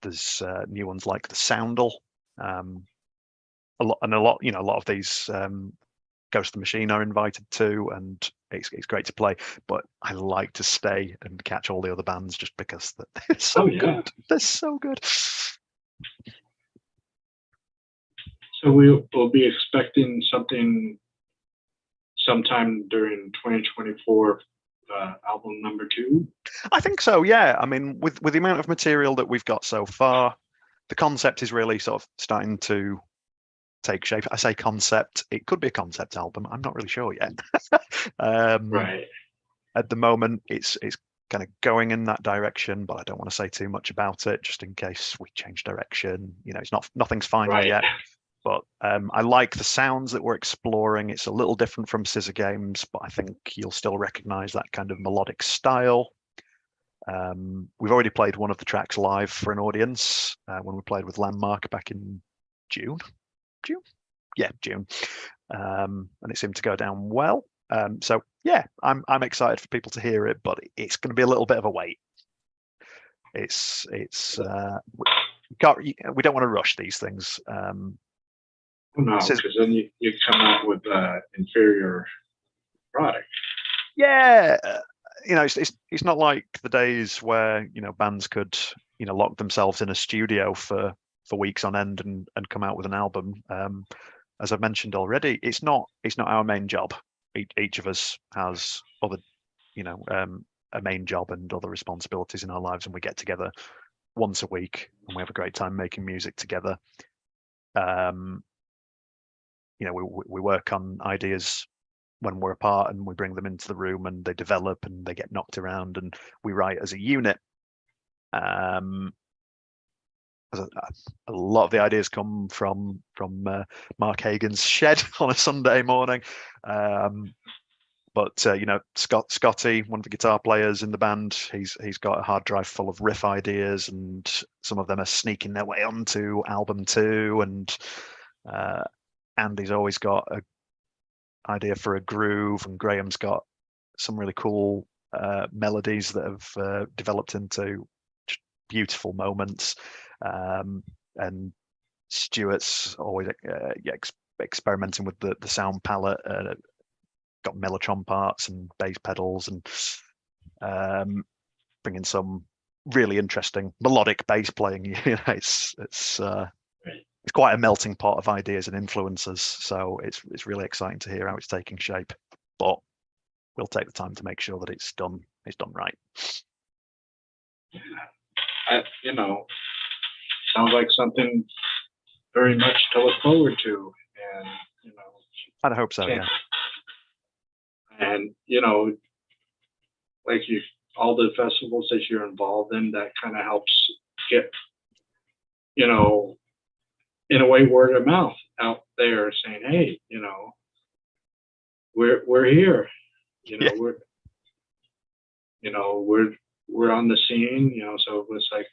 There's new ones like the Soundle. A lot of these Ghost of the Machine are invited to, and it's great to play. But I like to stay and catch all the other bands just because they're so good. They're so good.
So we'll be expecting something sometime during 2024, album number 2.
I think so. Yeah. I mean, with the amount of material that we've got so far, the concept is really sort of starting to take shape. I say concept, it could be a concept album. I'm not really sure yet.
Right.
At the moment, it's kind of going in that direction, but I don't want to say too much about it, just in case we change direction. Nothing's final yet. But I like the sounds that we're exploring. It's a little different from Scissorgames, but I think you'll still recognize that kind of melodic style. We've already played one of the tracks live for an audience when we played with Landmark back in June. June. And it seemed to go down well. So yeah, I'm excited for people to hear it, but it's going to be a little bit of a wait. We don't want to rush these things.
No, because then you come out with inferior product.
Yeah, it's not like the days where bands could lock themselves in a studio for weeks on end and come out with an album. As I've mentioned already, it's not our main job. Each of us has other a main job and other responsibilities in our lives, and we get together once a week and we have a great time making music together. We work on ideas when we're apart, and we bring them into the room and they develop and they get knocked around, and we write as a unit. A lot of the ideas come from Mark Hagan's shed on a Sunday morning. But Scotty, one of the guitar players in the band, he's got a hard drive full of riff ideas, and some of them are sneaking their way onto album 2. And Andy's always got an idea for a groove, and Graham's got some really cool melodies that have developed into beautiful moments. And Stuart's always experimenting with the sound palette, got mellotron parts and bass pedals, and bringing some really interesting melodic bass playing. It's quite a melting pot of ideas and influences. So it's really exciting to hear how it's taking shape. But we'll take the time to make sure that it's done right.
Sounds like something very much to look forward to, and
I'd hope so. Yeah.
And like all the festivals that you're involved in, that kind of helps get, in a way, word of mouth out there, saying, hey, we're here,
Yeah.
we're on the scene, so it was like,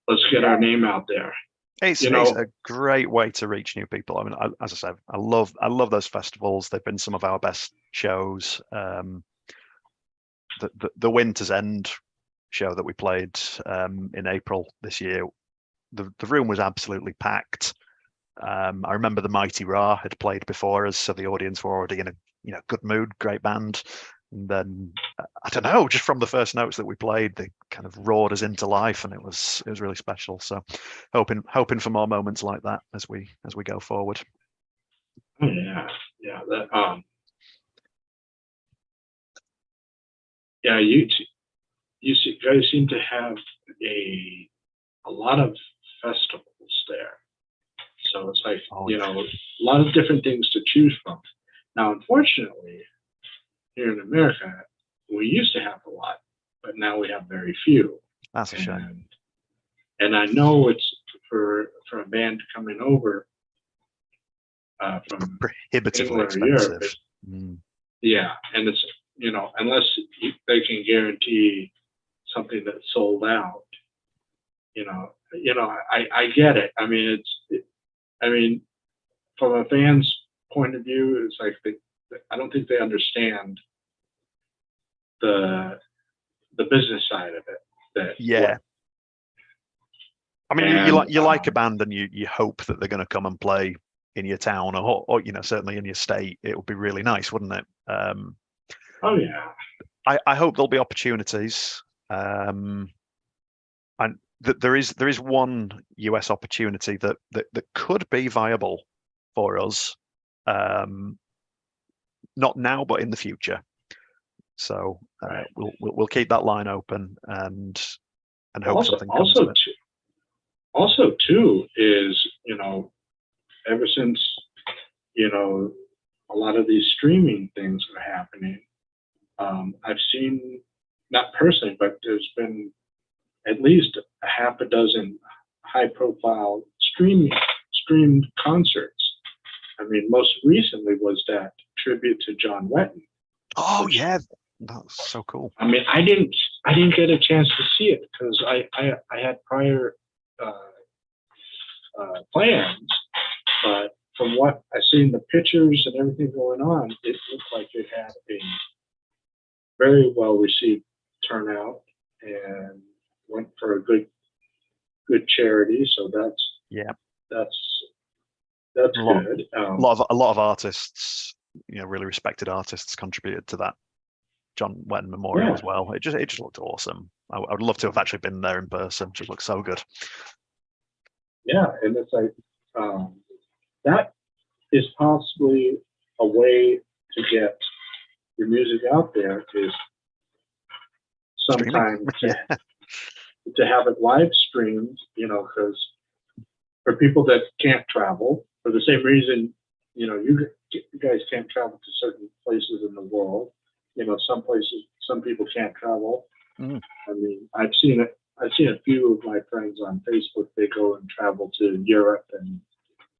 let's get our name out there.
It's a great way to reach new people. I mean, as I said, I love those festivals. They've been some of our best shows. The Winter's End show that we played in April this year, the room was absolutely packed. I remember the Mighty Ra had played before us, so the audience were already in a good mood, great band. And then I don't know, just from the first notes that we played, they kind of roared us into life, and it was really special. So hoping for more moments like that as we go forward.
Yeah. That you guys seem to have a lot of festivals there, so it's like a lot of different things to choose from. Now, unfortunately, here in America, we used to have a lot, but now we have very few.
That's a shame.
And I know it's for a band coming over from
prohibitively expensive.
Yeah, and it's unless they can guarantee something that's sold out, I get it. I mean, from a fan's point of view, it's like I don't think they understand the business side of it.
I mean, you like a band, and you hope that they're going to come and play in your town, or certainly in your state. It would be really nice, wouldn't it?
Oh yeah.
I hope there'll be opportunities. And there is one US opportunity that could be viable for us. Not now, but in the future. So we'll keep that line open and hope something comes of it.
Also, too, is ever since a lot of these streaming things are happening, I've seen, not personally, but there's been at least a half a dozen high-profile streamed concerts. I mean, most recently was that tribute to John Wetton.
Oh yeah, that's so cool.
I mean, I didn't get a chance to see it because I had prior plans, but from what I seen the pictures and everything going on, it looked like it had a very well received turnout and went for a good charity. So that's good.
A lot of artists, really respected artists, contributed to that John Wetton Memorial as well. It just looked awesome. I would love to have actually been there in person. It just looks so good.
Yeah, and it's like that is possibly a way to get your music out there, is sometimes to have it live streamed, because for people that can't travel, for the same reason, you guys can't travel to certain places in the world. Some people can't travel. I mean, I've seen a few of my friends on Facebook. They go and travel to Europe and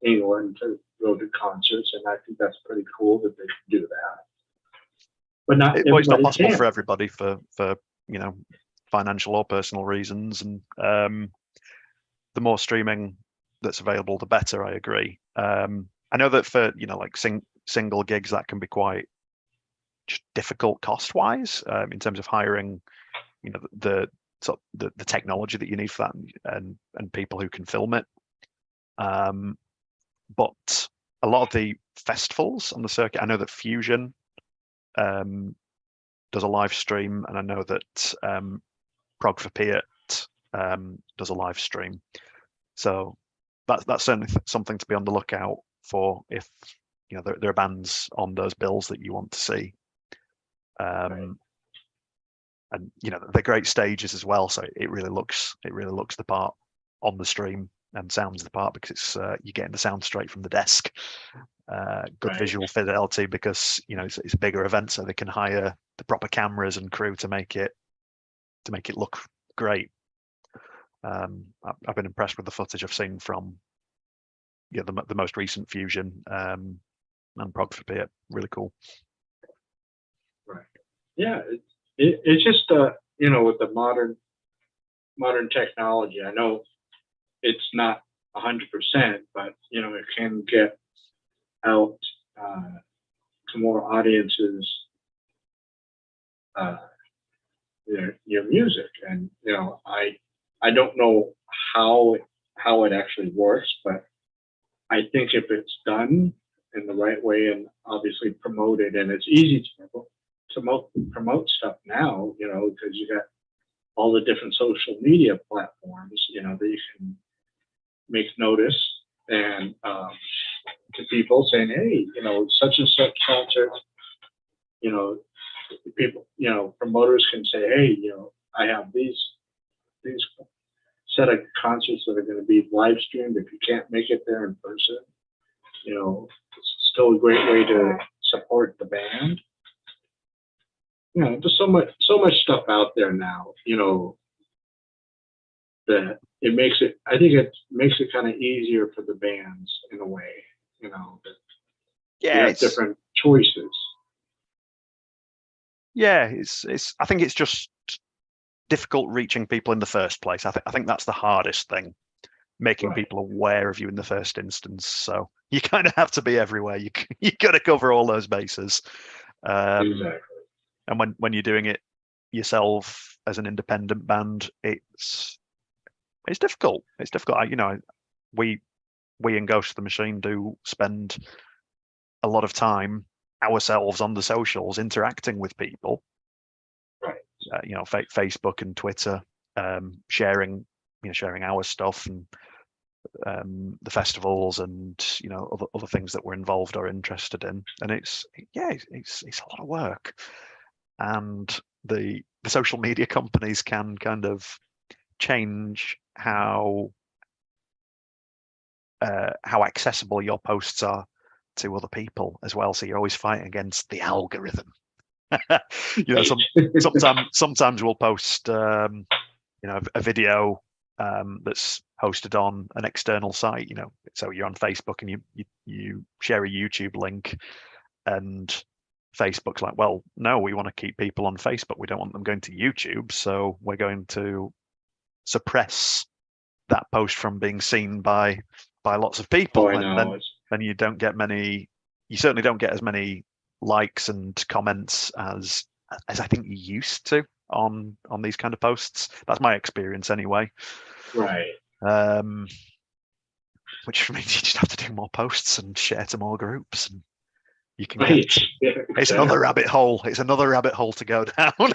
England to go to concerts, and I think that's pretty cool that they can do that. But
it's not possible for everybody for financial or personal reasons, and the more streaming that's available, the better. I agree. I know that for like single gigs, that can be quite difficult cost-wise, in terms of hiring, the technology that you need for that, and people who can film it. But a lot of the festivals on the circuit, I know that Fusion does a live stream, and I know that Prog for Piet does a live stream. So that's certainly something to be on the lookout for if there are bands on those bills that you want to see.
Right.
And they're great stages as well, so it really looks the part on the stream and sounds the part, because it's you're getting the sound straight from the desk. Good
Right.
visual fidelity, because it's a bigger event, so they can hire the proper cameras and crew to make it look great. I've been impressed with the footage I've seen from the most recent Fusion and Prog for Piet. Really cool.
Right. Yeah, it's just with the modern technology, I know it's not 100%, but it can get out to more audiences your music. And I don't know how it actually works, but I think if it's done in the right way and obviously promoted, and it's easy to promote stuff now, because you got all the different social media platforms, that you can make notice and to people saying, hey, such and such concert, people, promoters can say, hey, I have these set of concerts that are going to be live streamed. If you can't make it there in person, it's still a great way to support the band. There's so much stuff out there now, that it makes it, I think it makes it kind of easier for the bands in a way, that you have different choices.
Yeah, I think it's just difficult reaching people in the first place. I think that's the hardest thing, making
Right.
people aware of you in the first instance. So you kind of have to be everywhere. You got to cover all those bases.
Exactly.
And when you're doing it yourself as an independent band, it's difficult. It's difficult. We in Ghost of the Machine do spend a lot of time ourselves on the socials interacting with people.
Right.
Facebook and Twitter, sharing our stuff and the festivals and other things that we're involved or interested in. And it's a lot of work. And the social media companies can kind of change how accessible your posts are to other people as well. So you're always fighting against the algorithm. Sometimes we'll post a video that's hosted on an external site. So you're on Facebook and you share a YouTube link, and Facebook's like, well, no, we want to keep people on Facebook. We don't want them going to YouTube, so we're going to suppress that post from being seen by lots of people. And then you don't get many. You certainly don't get as many likes and comments as I think you used to on these kind of posts. That's my experience anyway.
Right.
Which means you just have to do more posts and share to more groups, and you can
right.
get. Yeah, exactly. It's another rabbit hole. It's another rabbit hole to go down.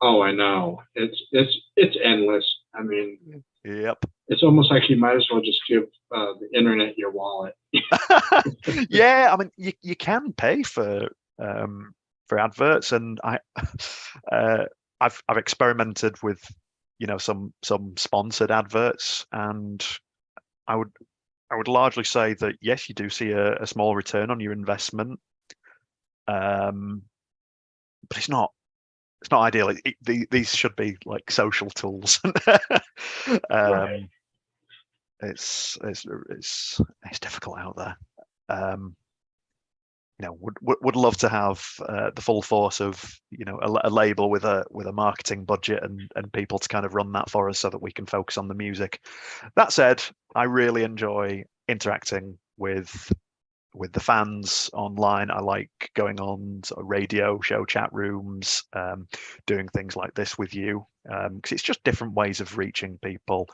Oh, I know. It's endless. I mean,
yep.
It's almost like you might as well just give the internet your wallet.
Yeah, I mean, you can pay for adverts, and I've experimented with some sponsored adverts, and I would largely say that yes, you do see a small return on your investment, but it's not ideal. These should be like social tools.
Right.
It's difficult out there. Would love to have the full force of a label with a marketing budget and people to kind of run that for us so that we can focus on the music. That said, I really enjoy interacting with with the fans online. I like going on sort of radio show chat rooms, doing things like this with you, because it's just different ways of reaching people,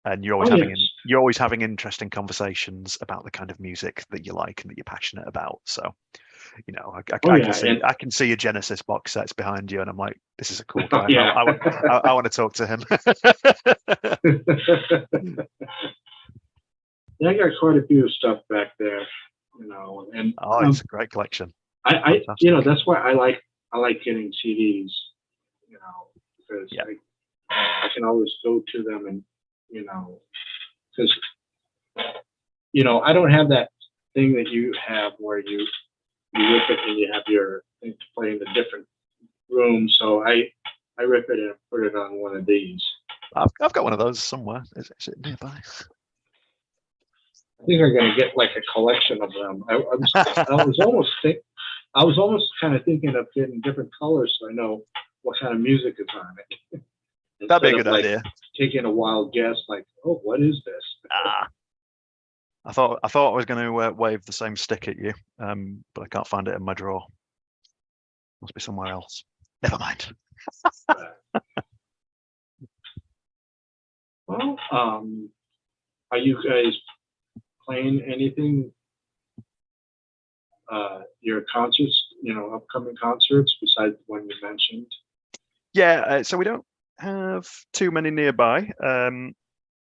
and you're always having interesting conversations about the kind of music that you like and that you're passionate about. So, you know, I can see your Genesis box sets behind you, and I'm like, this is a cool guy. I want to talk to him.
Yeah, I got quite a few stuff back there, you know, and
it's a great collection.
You know, that's why I like getting CDs, you know, because I can always go to them and, you know, because, you know, I don't have that thing that you have where you rip it and you have your thing to play in the different rooms. So I rip it and put it on one of these.
I've got one of those somewhere. Is it nearby?
I think I'm going to get like a collection of them. I was almost kind of thinking of getting different colors so I know what kind of music is on it.
That'd be a good idea.
Taking a wild guess, like, oh, what is this?
I thought I was going to wave the same stick at you, but I can't find it in my drawer. Must be somewhere else. Never mind.
Well, are you guys playing anything? Your concerts, you know, upcoming concerts besides the one you mentioned?
Yeah, so we don't have too many nearby.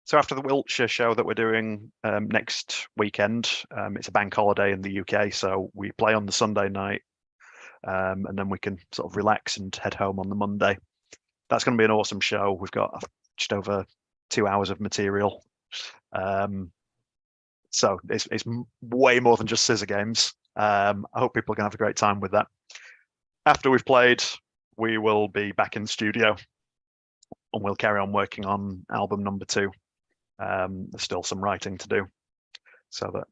So after the Wiltshire show that we're doing next weekend, it's a bank holiday in the UK, so we play on the Sunday night, and then we can sort of relax and head home on the Monday. That's going to be an awesome show. We've got just over 2 hours of material. So it's way more than just Scissor Games. I hope people are going to have a great time with that. After we've played, we will be back in the studio and we'll carry on working on album number 2. There's still some writing to do so that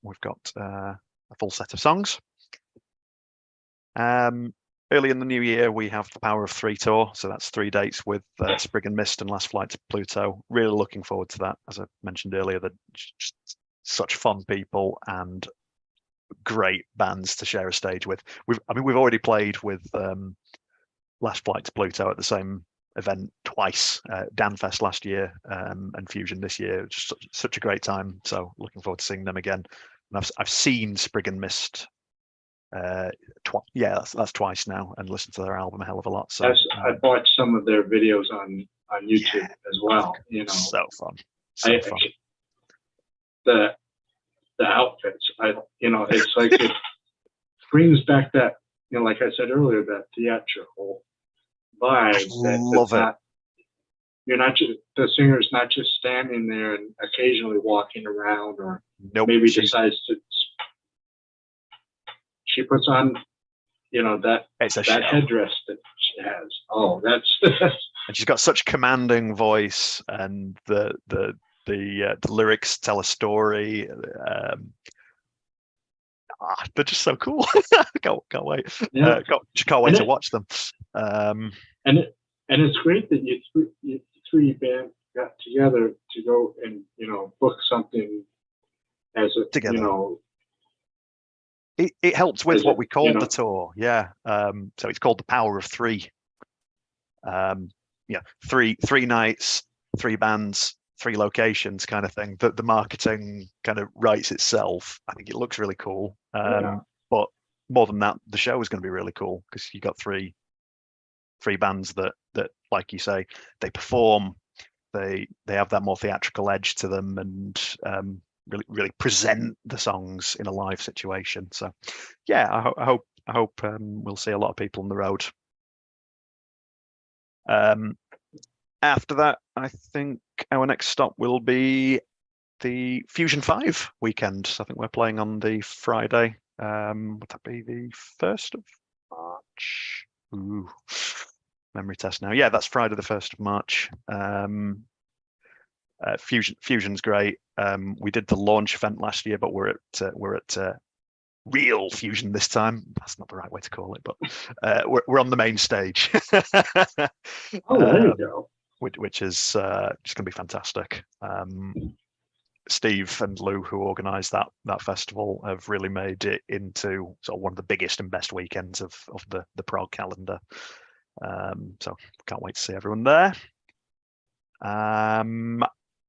we've got a full set of songs. Early in the new year, we have the Power of 3 tour. So that's 3 dates with Sprig and Mist and Last Flight to Pluto. Really looking forward to that. As I mentioned earlier, they're just such fun people and great bands to share a stage with. We've already played with Last Flight to Pluto at the same event twice, Danfest last year and Fusion this year. Just such a great time. So looking forward to seeing them again. And I've seen Sprig and Mist that's twice now, and listened to their album a hell of a lot. So
I watched some of their videos on YouTube as well. You know,
so fun. Fun.
The outfits, it's like it brings back that, you know, like I said earlier, that theatrical vibe.
Love it.
The singer's not just standing there and occasionally walking around, or
maybe
decides to. She puts on, you know, that headdress that she has. Oh, that's.
And she's got such commanding voice, and the lyrics tell a story. They're just so cool. can't wait. Yeah. Can't wait to watch them.
And it's great that you three band got together to go and, you know, book something as a together. You know.
It helps with what we called the tour, yeah. So it's called the Power of 3. Three nights, 3 bands, 3 locations, kind of thing. The marketing kind of writes itself. I think it looks really cool. But more than that, the show is going to be really cool because you got three bands that, like you say, they perform. They have that more theatrical edge to them, and really present the songs in a live situation. So yeah, I hope we'll see a lot of people on the road. After that, I think our next stop will be the Fusion 5 weekend. So I think we're playing on the Friday. Would that be the 1st of March? Ooh, memory test now. Yeah, that's Friday the 1st of March. Fusion's great. We did the launch event last year, but we're at real Fusion this time. That's not the right way to call it, but we're on the main stage.
There you go.
Which is just going to be fantastic. Steve and Lou, who organised that festival, have really made it into sort of one of the biggest and best weekends of the prog calendar. So can't wait to see everyone there.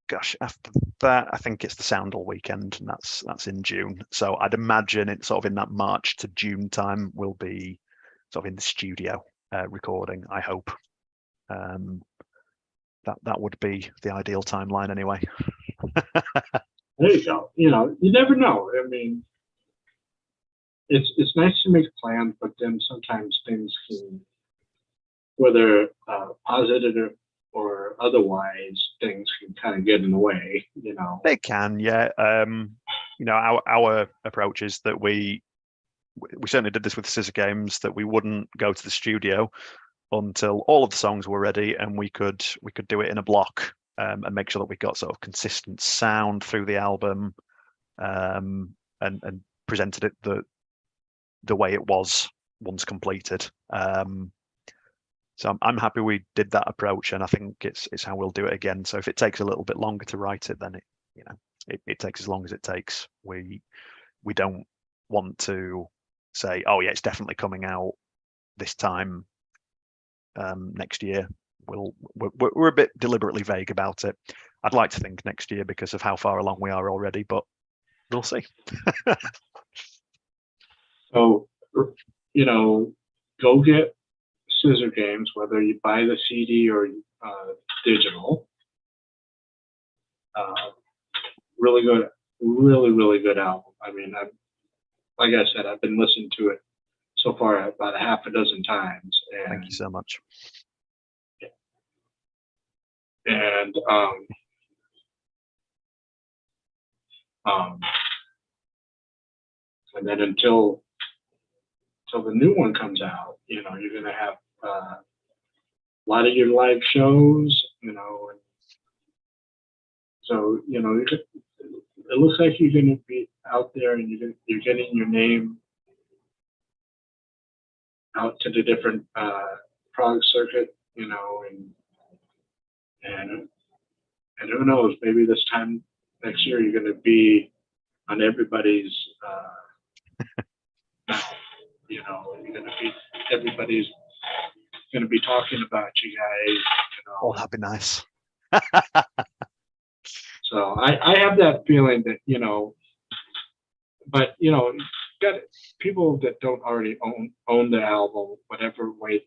Gosh, after that, I think it's the Soundall weekend, and that's in June. So I'd imagine it's sort of in that March to June time. We'll be sort of in the studio recording, I hope. That would be the ideal timeline anyway.
There you go. You know, you never know. I mean, it's nice to make plans, but then sometimes things can, whether positive or otherwise, things can kind of get in the way. You know,
They can, yeah. You know, our approach is that we certainly did this with Scissorgames, that we wouldn't go to the studio until all of the songs were ready, and we could do it in a block, and make sure that we got sort of consistent sound through the album, and presented it the way it was once completed. So I'm happy we did that approach, and I think it's how we'll do it again. So if it takes a little bit longer to write it, then it takes as long as it takes. We don't want to say, oh yeah, it's definitely coming out this time next year. We're a bit deliberately vague about it. I'd like to think next year because of how far along we are already, but we'll see.
so you know, go get Scissorgames, whether you buy the CD or digital. Really good, really good album. I mean, like I said, I've been listening to it so far about a half a dozen times. And,
Thank you so much.
And and then until the new one comes out, you know, you're gonna have a lot of your live shows, you know, and so you know, it looks like you're gonna be out there, and you're getting your name out to the different prog circuit, you know, and who knows, maybe this time next year you're going to be on everybody's mouth, you know, everybody's going to be talking about you guys, you know.
Oh, that'd be nice.
So I have that feeling that, you know, but you know, you got people that don't already own the album, whatever way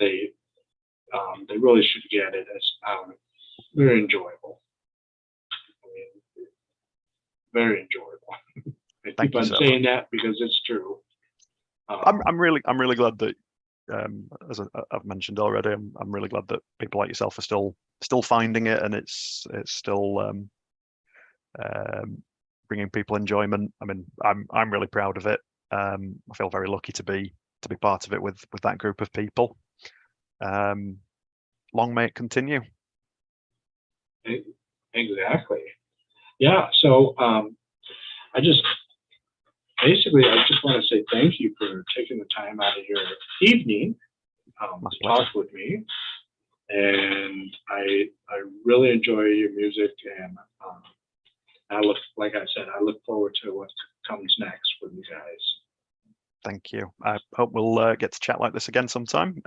they really should get it. As very enjoyable. I mean, very enjoyable. I keep on saying that because it's true.
I'm really glad that, as I've mentioned already, I'm really glad that people like yourself are still finding it, and it's still bringing people enjoyment. I mean, I'm really proud of it. I feel very lucky to be part of it with that group of people. Long may it continue.
Exactly. Yeah. So I just want to say thank you for taking the time out of your evening to talk with me, and I really enjoy your music, and I look forward to what comes next with you guys.
Thank you. I hope we'll get to chat like this again sometime.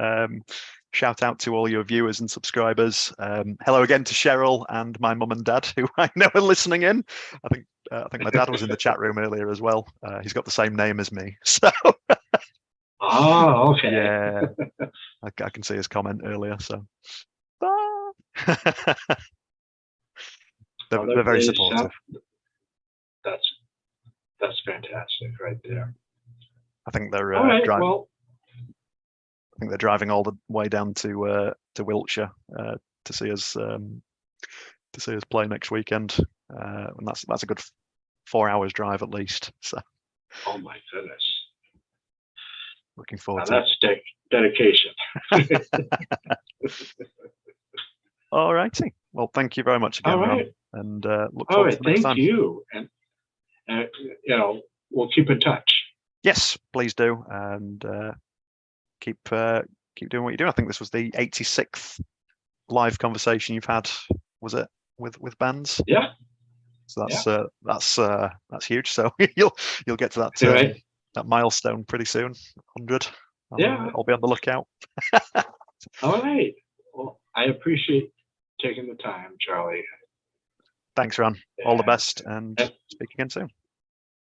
Shout out to all your viewers and subscribers. Hello again to Cheryl and my mum and dad, who I know are listening in. I think my dad was in the chat room earlier as well. He's got the same name as me, so.
Oh, okay.
Yeah, I can see his comment earlier. So. They're very supportive.
That's fantastic, right there.
I think they're
driving. Well,
I think they're driving all the way down to Wiltshire to see us play next weekend, and that's a good 4 hours drive at least. So.
Oh my goodness!
Looking forward
to that's dedication.
All righty. Well, thank you very much again, Ron, and look forward to the next time.
Thank you, and you know, we'll keep in touch.
Yes, please do, and keep doing what you're doing. I think this was the 86th live conversation you've had, was it, with bands?
Yeah,
So that's huge. So you'll get to that
Right.
that milestone pretty soon. 100.
Yeah.
I'll be on the lookout.
All right. Well, I appreciate taking the time, Charlie.
Thanks, Ron. All the
And,
best, and
and
speak again soon.